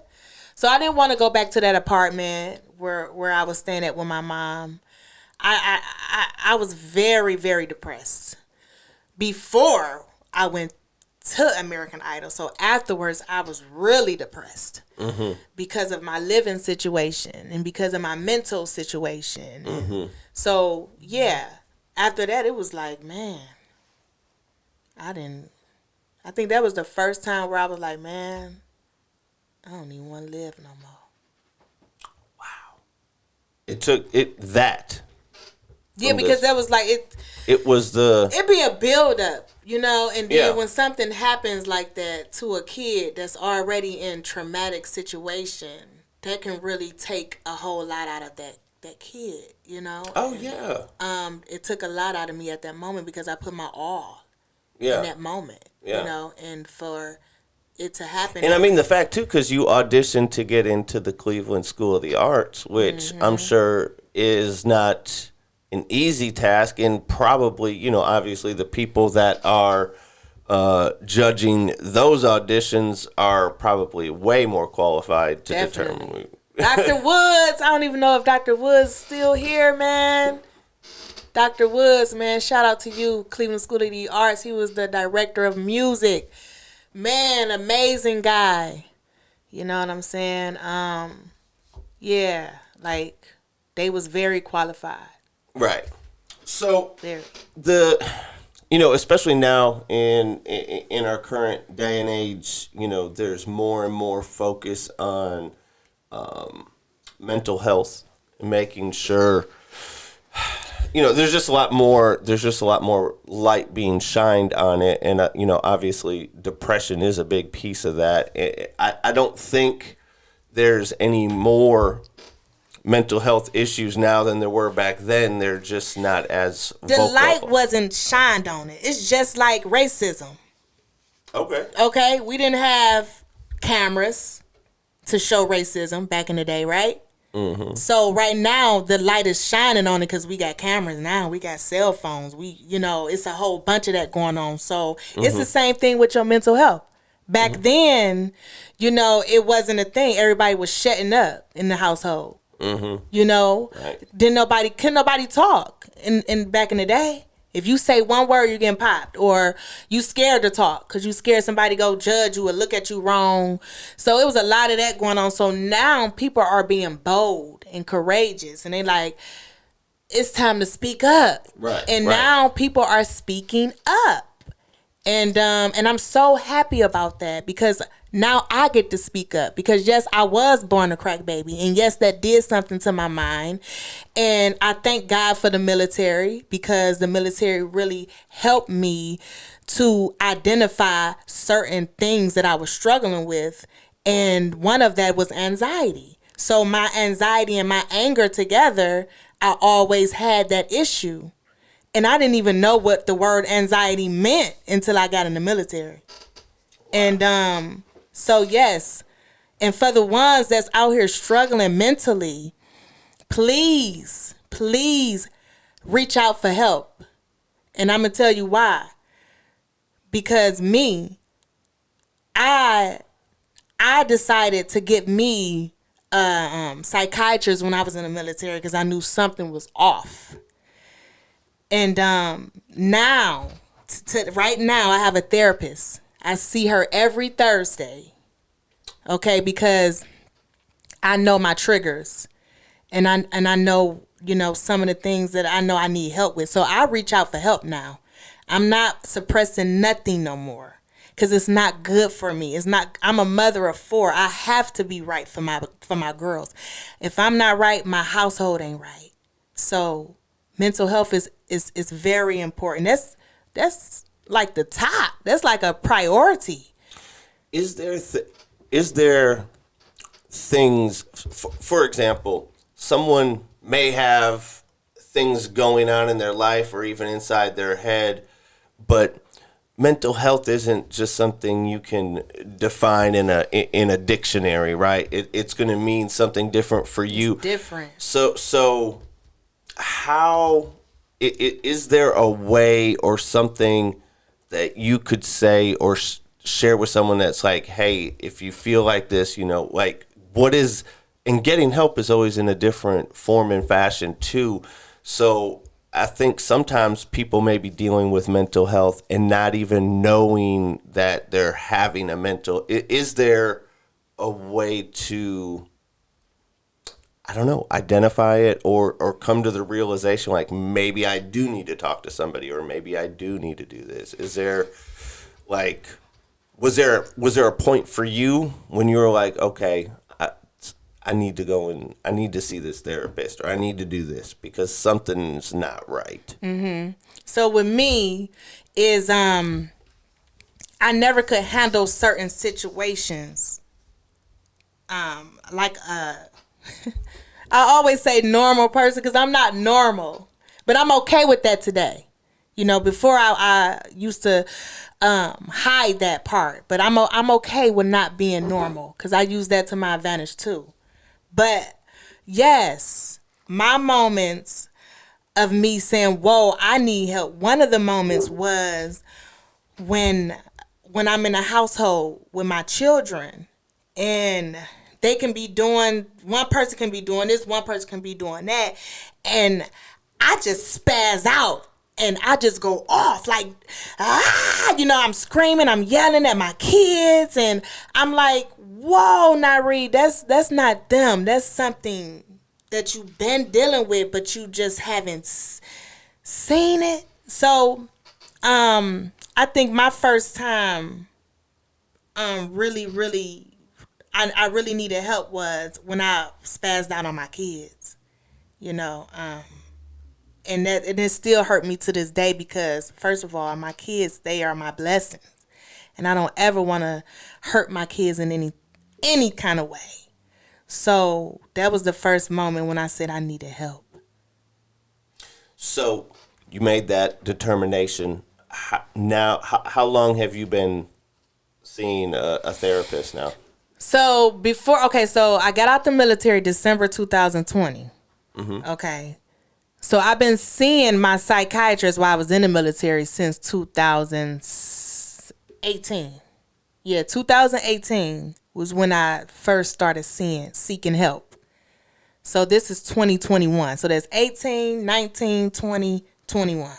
So I didn't want to go back to that apartment where I was staying at with my mom. I was very, very depressed before I went to American Idol. So afterwards, I was really depressed because of my living situation and because of my mental situation. So yeah, after that, it was like, man, I think that was the first time where I was like, man, I don't even want to live no more. It took it that. Yeah, because that was like it. It was the. It be a build up, you know, and then Yeah. when something happens like that to a kid that's already in traumatic situation, that can really take a whole lot out of that kid, you know. Oh yeah. It took a lot out of me at that moment because I put my all Yeah. in that moment, you know, and for it to happen. And I mean the fact too, because you auditioned to get into the Cleveland School of the Arts, which I'm sure is not an easy task, and probably, you know, obviously the people that are judging those auditions are probably way more qualified to determine. Dr. Woods, I don't even know if Dr. Woods is still here, man. Dr. Woods, man, shout out to you, Cleveland School of the Arts. He was the director of music. Man, amazing guy. You know what I'm saying? Yeah, like they was very qualified. Right. So Very. you know, especially now in our current day and age, you know, there's more and more focus on mental health and making sure, you know, there's just a lot more light being shined on it. And, you know, obviously depression is a big piece of that. I don't think there's any more mental health issues now than there were back then. They're just not as The vocal. light wasn't shined on it. It's just like racism. Okay, we didn't have cameras to show racism back in the day, right? Mm-hmm. So right now the light is shining on it because we got cameras now. We got cell phones. You know, it's a whole bunch of that going on. So it's the same thing with your mental health. Back then, you know, it wasn't a thing. Everybody was shutting up in the household. Mm-hmm. You know, Right. couldn't nobody talk in back in the day. If you say one word, you're getting popped, or you scared to talk because you scared somebody go judge you or look at you wrong. So it was a lot of that going on. So now people are being bold and courageous, and they like, it's time to speak up. Right, And right. now people are speaking up. And I'm so happy about that because now I get to speak up because yes, I was born a crack baby, and yes, that did something to my mind. And I thank God for the military because the military really helped me to identify certain things that I was struggling with. And one of that was anxiety. So my anxiety and my anger together, I always had that issue. And I didn't even know what the word anxiety meant until I got in the military. And so yes, and for the ones that's out here struggling mentally, please reach out for help. And I'm gonna tell you why. Because I decided to get me a psychiatrist when I was in the military because I knew something was off. And now, right now, I have a therapist. I see her every Thursday, okay, because I know my triggers, and I know, you know, some of the things that I know I need help with. So I reach out for help now. I'm not suppressing nothing no more because it's not good for me. It's not. I'm a mother of 4. I have to be right for my girls. If I'm not right, my household ain't right. So mental health is very important. That's like the top. That's like a priority. Is there things, for example, someone may have things going on in their life or even inside their head, but mental health isn't just something you can define in a dictionary, right? It's going to mean something different for you. It's different. So how is there a way or something that you could say or share with someone that's like, hey, if you feel like this, you know, like what is, and getting help is always in a different form and fashion too. So I think sometimes people may be dealing with mental health and not even knowing that they're having a mental. Is there a way to, I don't know, identify it or come to the realization like maybe I do need to talk to somebody or maybe I do need to do this? Is there like was there a point for you when you were like, okay, I need to go and I need to see this therapist or I need to do this because something's not right? So with me is I never could handle certain situations. I always say normal person because I'm not normal, but I'm okay with that today. You know, before I used to hide that part, but I'm okay with not being normal because I use that to my advantage too. But yes, my moments of me saying, "Whoa, I need help." One of the moments was when I'm in a household with my children and they can be doing, one person can be doing this, one person can be doing that. And I just spaz out and I just go off like, I'm screaming, I'm yelling at my kids. And I'm like, whoa, Nyree, that's not them. That's something that you've been dealing with, but you just haven't seen it. So, I think my first time, really, I really needed help was when I spazzed out on my kids, and it still hurt me to this day because first of all, my kids, they are my blessings, and I don't ever want to hurt my kids in any kind of way. So that was the first moment when I said I needed help. So you made that determination. How long have you been seeing a therapist now? So so I got out the military December 2020. Mm-hmm. Okay. So I've been seeing my psychiatrist while I was in the military since 2018. Yeah, 2018 was when I first started seeking help. So this is 2021. So there's 18, 19, 20, 21.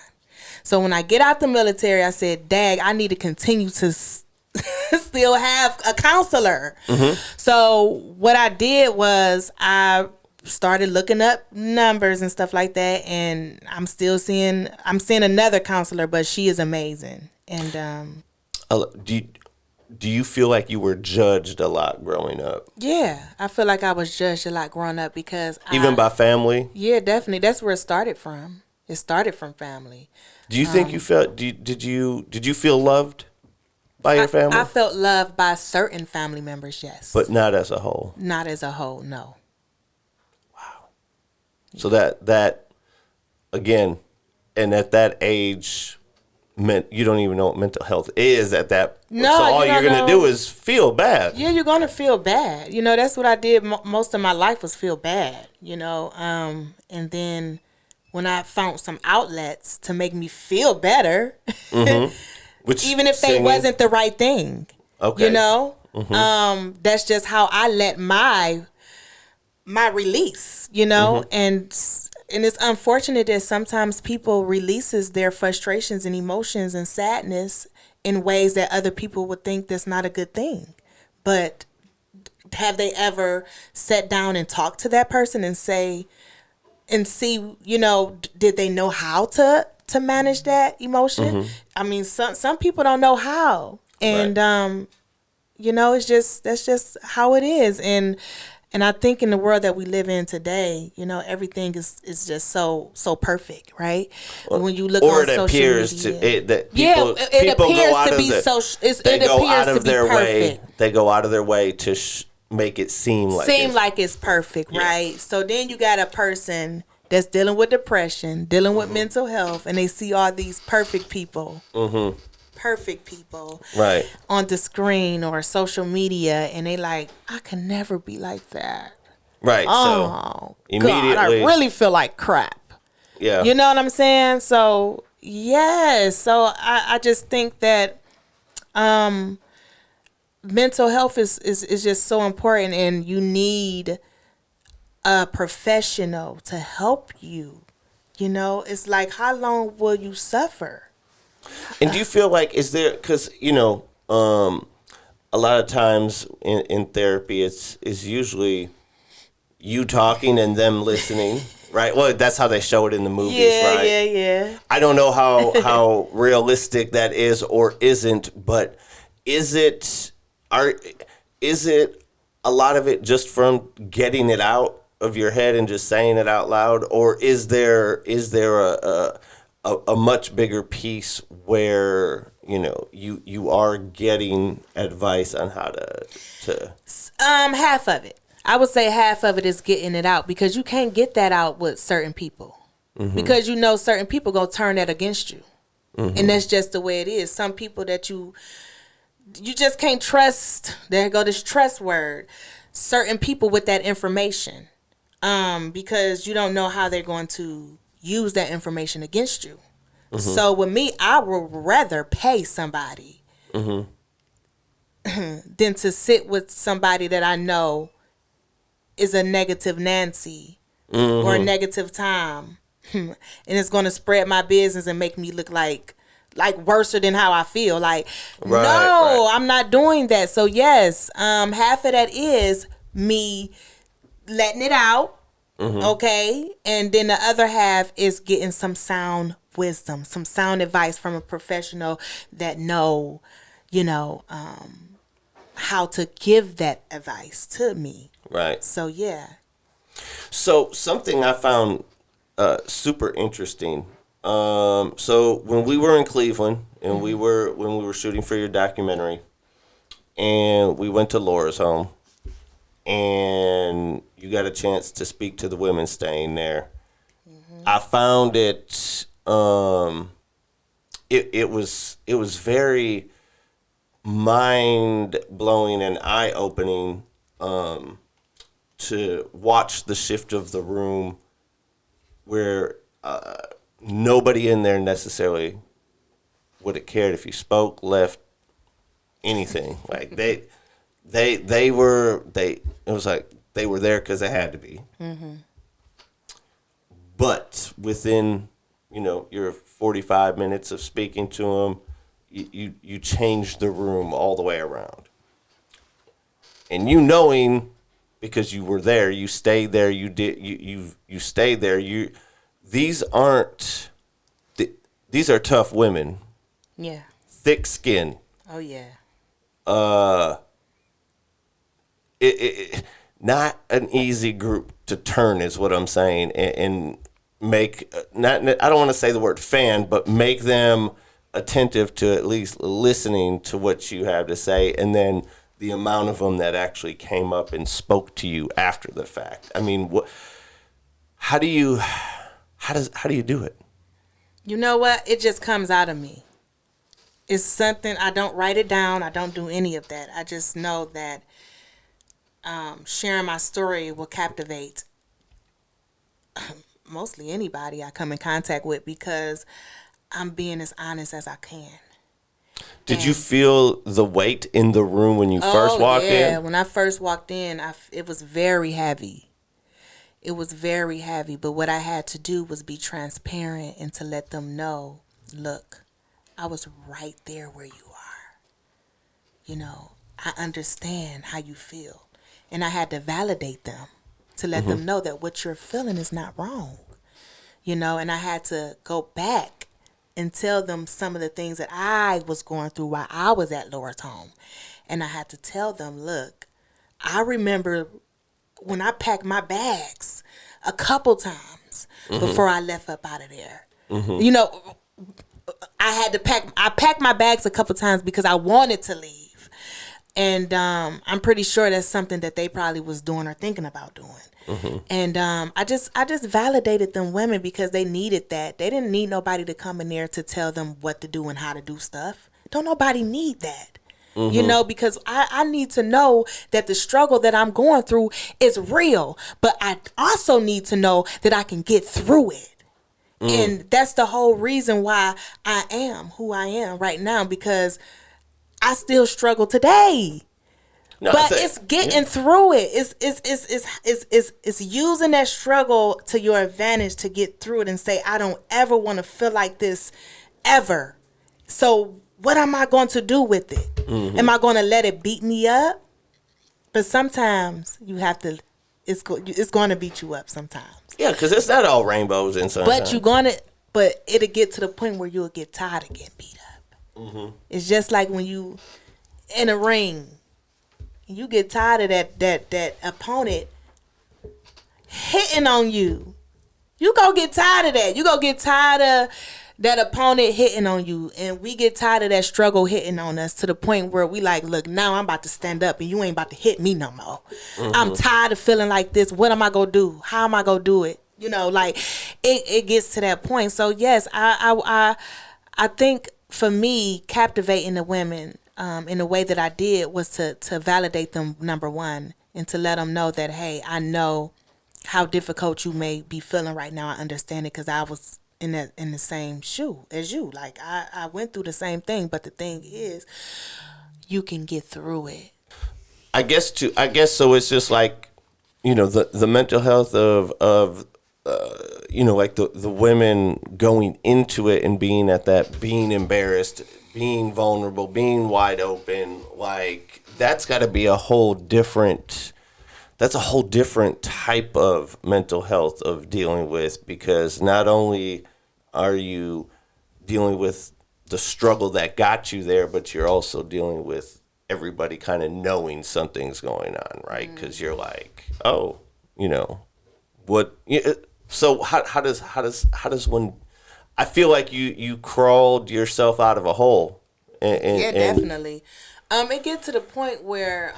So when I get out the military, I said, "Dag, I need to continue to still have a counselor." Mm-hmm. So what I did was I started looking up numbers and stuff like that, and I'm seeing another counselor, but she is amazing. And do you feel like you were judged a lot growing up? Yeah, I feel like I was judged a lot growing up because even by family. Yeah, definitely. That's where it started from. It started from family. Do you think you felt? Did you feel loved by your family? I felt loved by certain family members, yes. But not as a whole. Not as a whole, no. Wow. So that again, and at that age, meant you don't even know what mental health is at that. No, so all you're gonna do is feel bad. Yeah, you're gonna feel bad. That's what I did. Most of my life was feel bad. And then when I found some outlets to make me feel better. Mm-hmm. Which even if they wasn't the right thing, okay. Mm-hmm. That's just how I let my release, mm-hmm. and it's unfortunate that sometimes people releases their frustrations and emotions and sadness in ways that other people would think that's not a good thing. But have they ever sat down and talked to that person and see, did they know how to manage that emotion? Mm-hmm. I mean, some people don't know how, and right. That's just how it is, and I think in the world that we live in today, everything is just so perfect, right? When you look on social media, that people go out of their way. They go out of their way to make it seem like it's perfect, yeah. Right? So then you got a person that's dealing with depression, dealing with mental health, and they see all these perfect people, right, on the screen or social media, and they like, I can never be like that. Right. Oh, so immediately, God, I really feel like crap. Yeah. You know what I'm saying? So, yes. So I just think that mental health is just so important, and you need a professional to help you. It's like, how long will you suffer? And do you feel like, is there, because a lot of times in therapy it's usually you talking and them listening, right? Well, that's how they show it in the movies, right? Yeah. I don't know how realistic that is or isn't, but is it a lot of it just from getting it out of your head and just saying it out loud, or is there a much bigger piece where you are getting advice on how to half of it. I would say half of it is getting it out, because you can't get that out with certain people. Because certain people gonna turn that against you. And that's just the way it is. Some people that you just can't trust. There go this trust word. Certain people with that information. Because you don't know how they're going to use that information against you. So with me, I would rather pay somebody than to sit with somebody that I know is a negative Nancy or a negative Tom, and it's going to spread my business and make me look like worse than how I feel. Right. I'm not doing that. So yes, half of that is me letting it out. Okay. And then the other half is getting some sound wisdom, some sound advice from a professional that know, how to give that advice to me. Right. So yeah. So something I found super interesting. So when we were in Cleveland and when we were shooting for your documentary, and we went to Laura's home, and you got a chance to speak to the women staying there. I found it it was very mind blowing and eye opening to watch the shift of the room where nobody in there necessarily would have cared if you spoke, left, anything. Like it was like they were there because they had to be. But within your 45 minutes of speaking to them, you changed the room all the way around. And knowing, because you were there, you stayed there, you stayed there. These are tough women. Yeah. Thick skin. Oh yeah. It not an easy group to turn is what I'm saying, and make I don't want to say the word fan, but make them attentive to at least listening to what you have to say, and then the amount of them that actually came up and spoke to you after the fact. I mean, how do you do it? You know what? It just comes out of me. It's something, I don't write it down. I don't do any of that. I just know that sharing my story will captivate mostly anybody I come in contact with, because I'm being as honest as I can. Did you feel the weight in the room when you first walked in? Yeah, when I first walked in, it was very heavy. It was very heavy, but what I had to do was be transparent and to let them know, look, I was right there where you are. I understand how you feel. And I had to validate them to let them know that what you're feeling is not wrong. And I had to go back and tell them some of the things that I was going through while I was at Laura's home. And I had to tell them, look, I remember when I packed my bags a couple times before I left up out of there. I packed my bags a couple times because I wanted to leave. And I'm pretty sure that's something that they probably was doing or thinking about doing. And I just validated them women because they needed that. They didn't need nobody to come in there to tell them what to do and how to do stuff. Don't nobody need that. Because I need to know that the struggle that I'm going through is real. But I also need to know that I can get through it. And that's the whole reason why I am who I am right now, because I still struggle today. No, but it's getting through it. It's using that struggle to your advantage to get through it and say, I don't ever want to feel like this ever. So what am I going to do with it? Am I going to let it beat me up? But sometimes it's going to beat you up sometimes. Yeah, because it's not all rainbows and sunshine. But it'll get to the point where you'll get tired of getting beat up. Mm-hmm. It's just like when you in a ring, you get tired of that opponent hitting on you. You go get tired of that. You go get tired of that opponent hitting on you, and we get tired of that struggle hitting on us to the point where we like, look, now I'm about to stand up, and you ain't about to hit me no more. Mm-hmm. I'm tired of feeling like this. What am I gonna do? How am I gonna do it? You know, like it gets to that point. So yes, I think for me, captivating the women in the way that I did was to validate them, number one, and to let them know that, hey, I know how difficult you may be feeling right now. I understand it because I was in the same shoe as you. Like I went through the same thing, but the thing is, you can get through it. I guess so. It's just like, you know, the mental health of you know, like the women going into it and being embarrassed, being vulnerable, being wide open. Like that's got to be a whole different type of mental health of dealing with, because not only are you dealing with the struggle that got you there, but you're also dealing with everybody kind of knowing something's going on, right? Because you're like, oh, you know, what? So how does one? I feel like you crawled yourself out of a hole. Yeah, definitely. It gets to the point where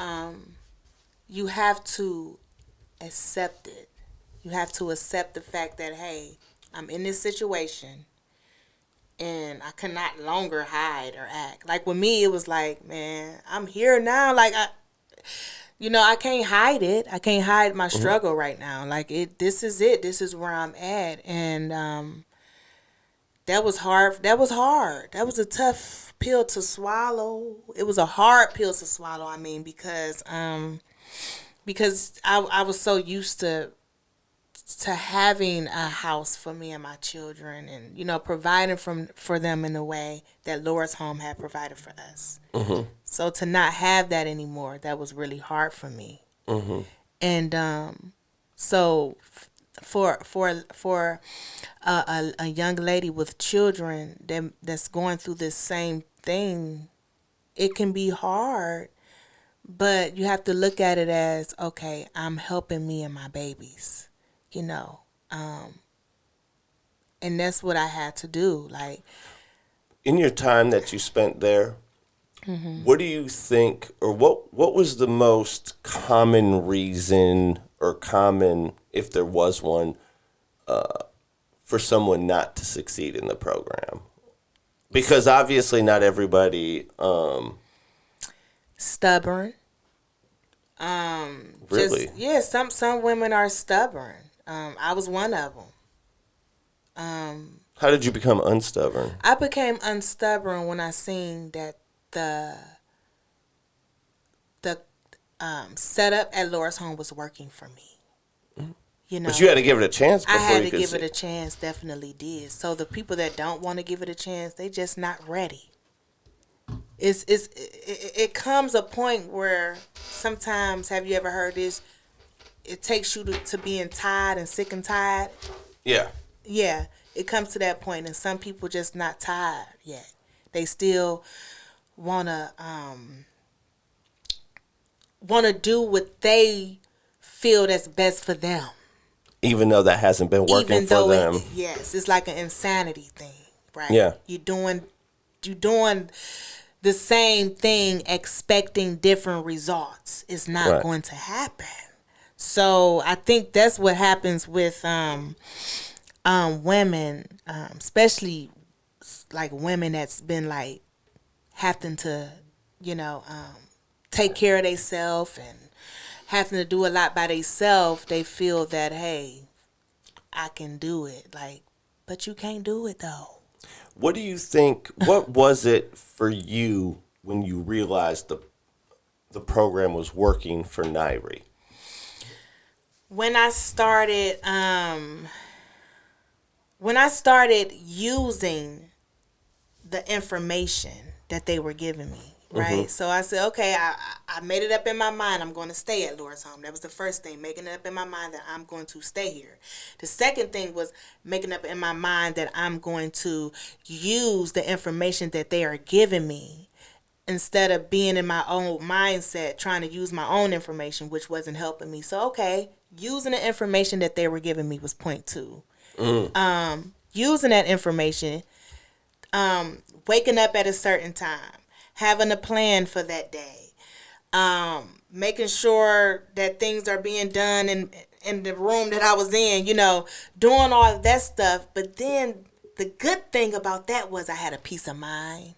you have to accept it. You have to accept the fact that, hey, I'm in this situation and I cannot longer hide or act. Like with me, it was like, man, I'm here now. Like I can't hide it. I can't hide my struggle right now. Like this is it. This is where I'm at. And that was hard. That was a tough pill to swallow. It was a hard pill to swallow. I mean, because I was so used to having a house for me and my children, and you know, providing for them in the way that Laura's home had provided for us. Mm-hmm. So to not have that anymore, that was really hard for me. Mm-hmm. And so for a young lady with children that's going through this same thing, it can be hard. But you have to look at it as, okay, I'm helping me and my babies, you know. And that's what I had to do. Like, in your time that you spent there, what do you think, or what was the most common reason, or common, if there was one, for someone not to succeed in the program? Because obviously not everybody... stubborn. Really? Some women are stubborn. I was one of them. How did you become unstubborn? I became unstubborn when I seen that the setup at Laura's home was working for me. You know, but you had to give it a chance before I had you to could give it a chance, definitely did. So the people that don't want to give it a chance, they just not ready. It comes a point where sometimes, have you ever heard this? It takes you to being tired and sick and tired. Yeah. Yeah, it comes to that point, and some people just not tired yet. They still wanna do what they feel that's best for them, even though that hasn't been working for them. Yes, it's like an insanity thing, right? Yeah, you're doing the same thing expecting different results. It's not going to happen. So I think that's what happens with women, especially like women that's been like having to, you know, take care of themselves and having to do a lot by themselves. They feel that, hey, I can do it. Like, but you can't do it though. What do you think? What was it for you when you realized the program was working for Nyree? When I started using the information that they were giving me, right? So I said, okay, I made it up in my mind I'm going to stay at Laura's home. That was the first thing, making it up in my mind that I'm going to stay here. The second thing was making up in my mind that I'm going to use the information that they are giving me instead of being in my own mindset, trying to use my own information, which wasn't helping me. So, okay, using the information that they were giving me was point two. Using that information, waking up at a certain time, having a plan for that day, making sure that things are being done in the room that I was in, doing all of that stuff. But then the good thing about that was I had a peace of mind.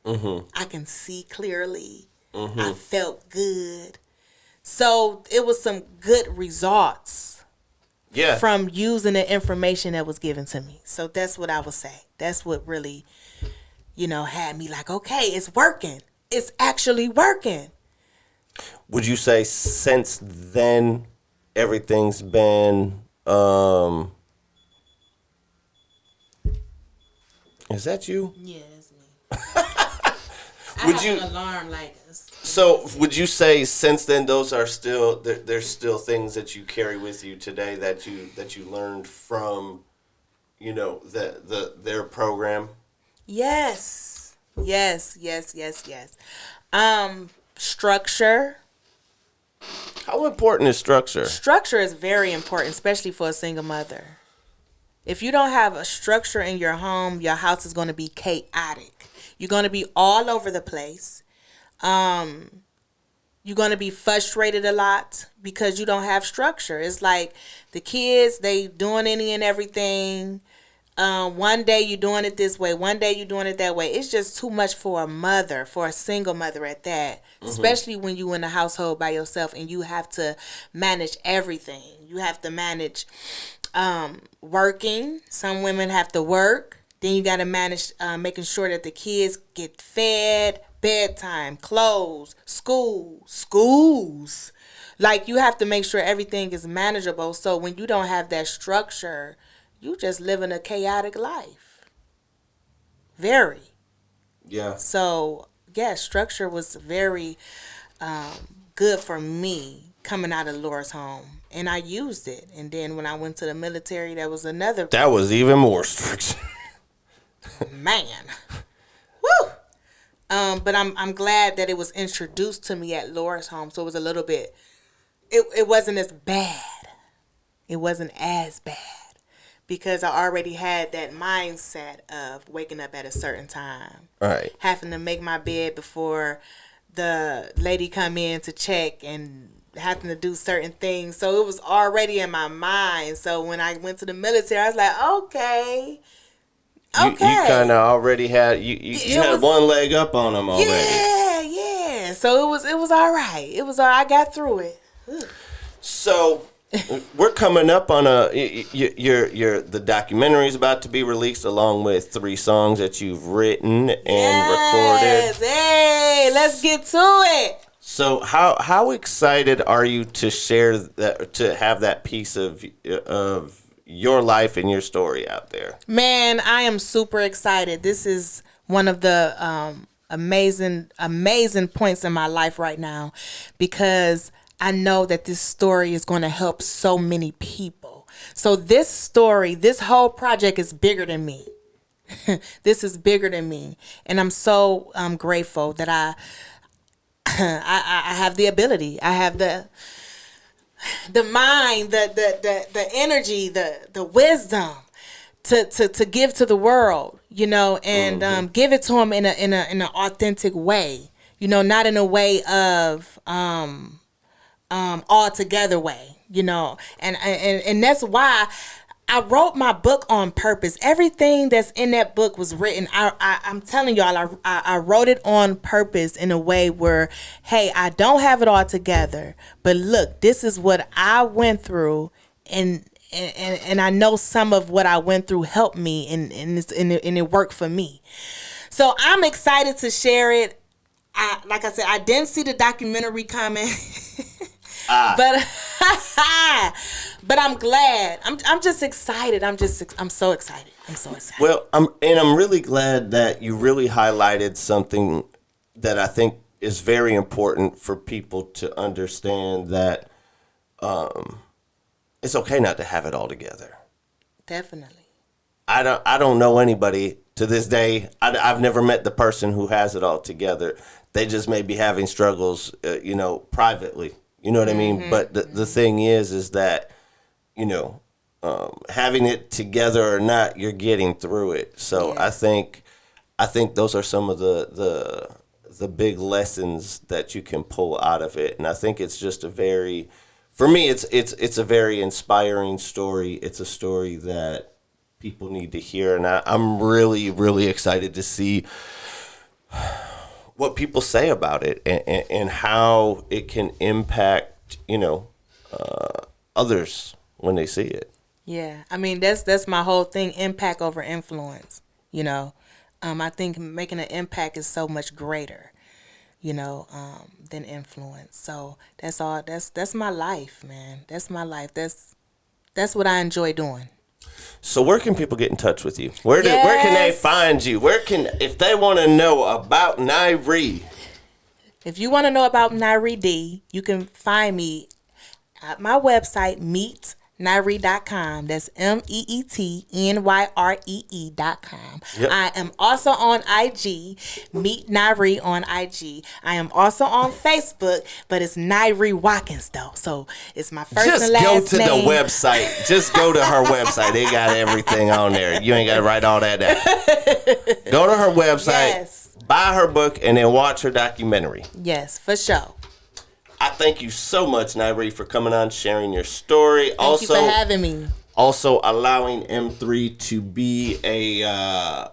I can see clearly. I felt good. So it was some good results from using the information that was given to me. So that's what I would say. That's what really, had me like, okay, it's working. It's actually working. Would you say since then everything's been is that you? Yeah, it's me. I have an alarm like this. So would you say since then those are still there's still things that you carry with you today that you learned from their program? Yes. Structure. How important is structure? Structure is very important, especially for a single mother. If you don't have a structure in your home, your house is going to be chaotic. You're going to be all over the place. You're going to be frustrated a lot because you don't have structure. It's like the kids, they doing any and everything. One day you're doing it this way. One day you're doing it that way. It's just too much for a mother, for a single mother at that. Especially when you're in a household by yourself and you have to manage everything. You have to manage working. Some women have to work. Then you got to manage making sure that the kids get fed, bedtime, clothes, schools. Like, you have to make sure everything is manageable. So when you don't have that structure, you just living a chaotic life. Very. Yeah. So, yeah, structure was very good for me coming out of Laura's home. And I used it. And then when I went to the military, that was another. That was even more structure. Man. Woo! But I'm glad that it was introduced to me at Laura's home. So it was a little bit, it wasn't as bad. It wasn't as bad. Because I already had that mindset of waking up at a certain time. Right. Having to make my bed before the lady come in to check and having to do certain things. So it was already in my mind. So when I went to the military, I was like, okay. You kind of already had you had one leg up on them already. Yeah. So it was all right. I got through it. So we're coming up on the documentary is about to be released along with 3 songs that you've written and recorded. Hey, let's get to it. So how excited are you to share that, to have that piece of your life and your story out there? Man, I am super excited. This is one of the amazing points in my life right now, because I know that this story is going to help so many people. So this story, this whole project is bigger than me. This is bigger than me. And I'm so grateful that I have the ability. I have the mind, the energy, the wisdom to give to the world, and give it to them in an authentic way, not in a way of all together way, and that's why I wrote my book on purpose. Everything that's in that book was written. I'm telling y'all, I wrote it on purpose in a way where, hey, I don't have it all together, but look, this is what I went through, and I know some of what I went through helped me, and it worked for me. So I'm excited to share it. Like I said, I didn't see the documentary coming. But I'm glad. I'm just excited. I'm so excited. I'm so excited. Well, I'm really glad that you really highlighted something that I think is very important for people to understand that it's okay not to have it all together. Definitely. I don't know anybody to this day. I've never met the person who has it all together. They just may be having struggles, privately. You know what I mean? But the thing is that, having it together or not, you're getting through it. So I think those are some of the big lessons that you can pull out of it. And I think it's just for me, it's a very inspiring story. It's a story that people need to hear. And I'm really, really excited to see what people say about it and how it can impact, others when they see it. Yeah, I mean that's my whole thing: impact over influence. I think making an impact is so much greater, than influence. So that's all. That's my life, man. That's my life. That's what I enjoy doing. So where can people get in touch with you? Where can they find you? If they want to know about Nyree? If you want to know about Nyree D, you can find me at my website, meetnyree.com. That's MEETNYREE.com. Yep. I am also on IG, Meet Nyree on IG. I am also on Facebook, but it's Nyree Watkins though. So it's my first and last name. Just go to the website. Just go to her website. They got everything on there. You ain't got to write all that down. Go to her website, buy her book, and then watch her documentary. Yes, for sure. I thank you so much, Nyree, for coming on, sharing your story. Thank you for having me. Also allowing M3 to be a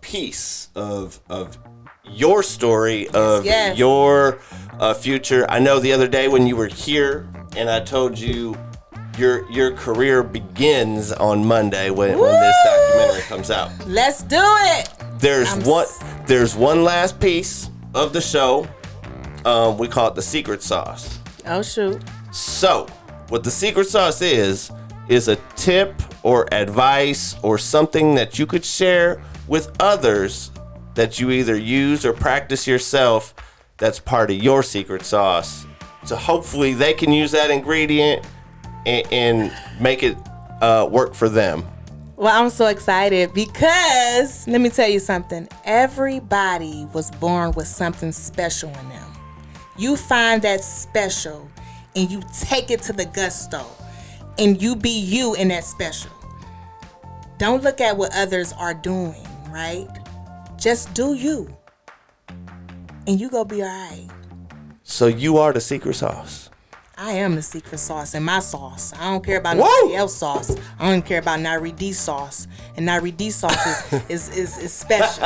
piece of your story, of your future. I know the other day when you were here and I told you your career begins on Monday when this documentary comes out. Let's do it. There's one last piece of the show. We call it the secret sauce. Oh, shoot. So, what the secret sauce is a tip or advice or something that you could share with others that you either use or practice yourself that's part of your secret sauce. So, hopefully, they can use that ingredient and make it work for them. Well, I'm so excited because, let me tell you something. Everybody was born with something special in them. You find that special and you take it to the gusto and you be you in that special. Don't look at what others are doing, right? Just do you. And you gonna be all right. So you are the secret sauce. I am the secret sauce in my sauce. I don't care about nobody else's sauce. I don't even care about Nyree D sauce. And Nyree D sauce is special.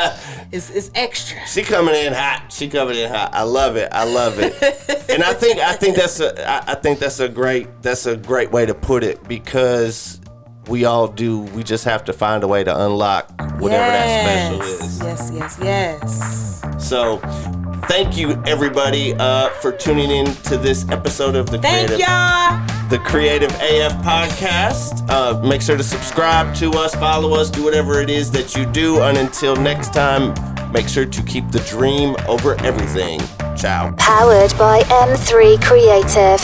It's extra. She coming in hot. I love it. And I think that's a great way to put it, because we all do. We just have to find a way to unlock whatever that special is. Yes. So, thank you, everybody, for tuning in to this episode of the Creative AF podcast. Make sure to subscribe to us, follow us, do whatever it is that you do. And until next time, make sure to keep the dream over everything. Ciao. Powered by M3 Creative.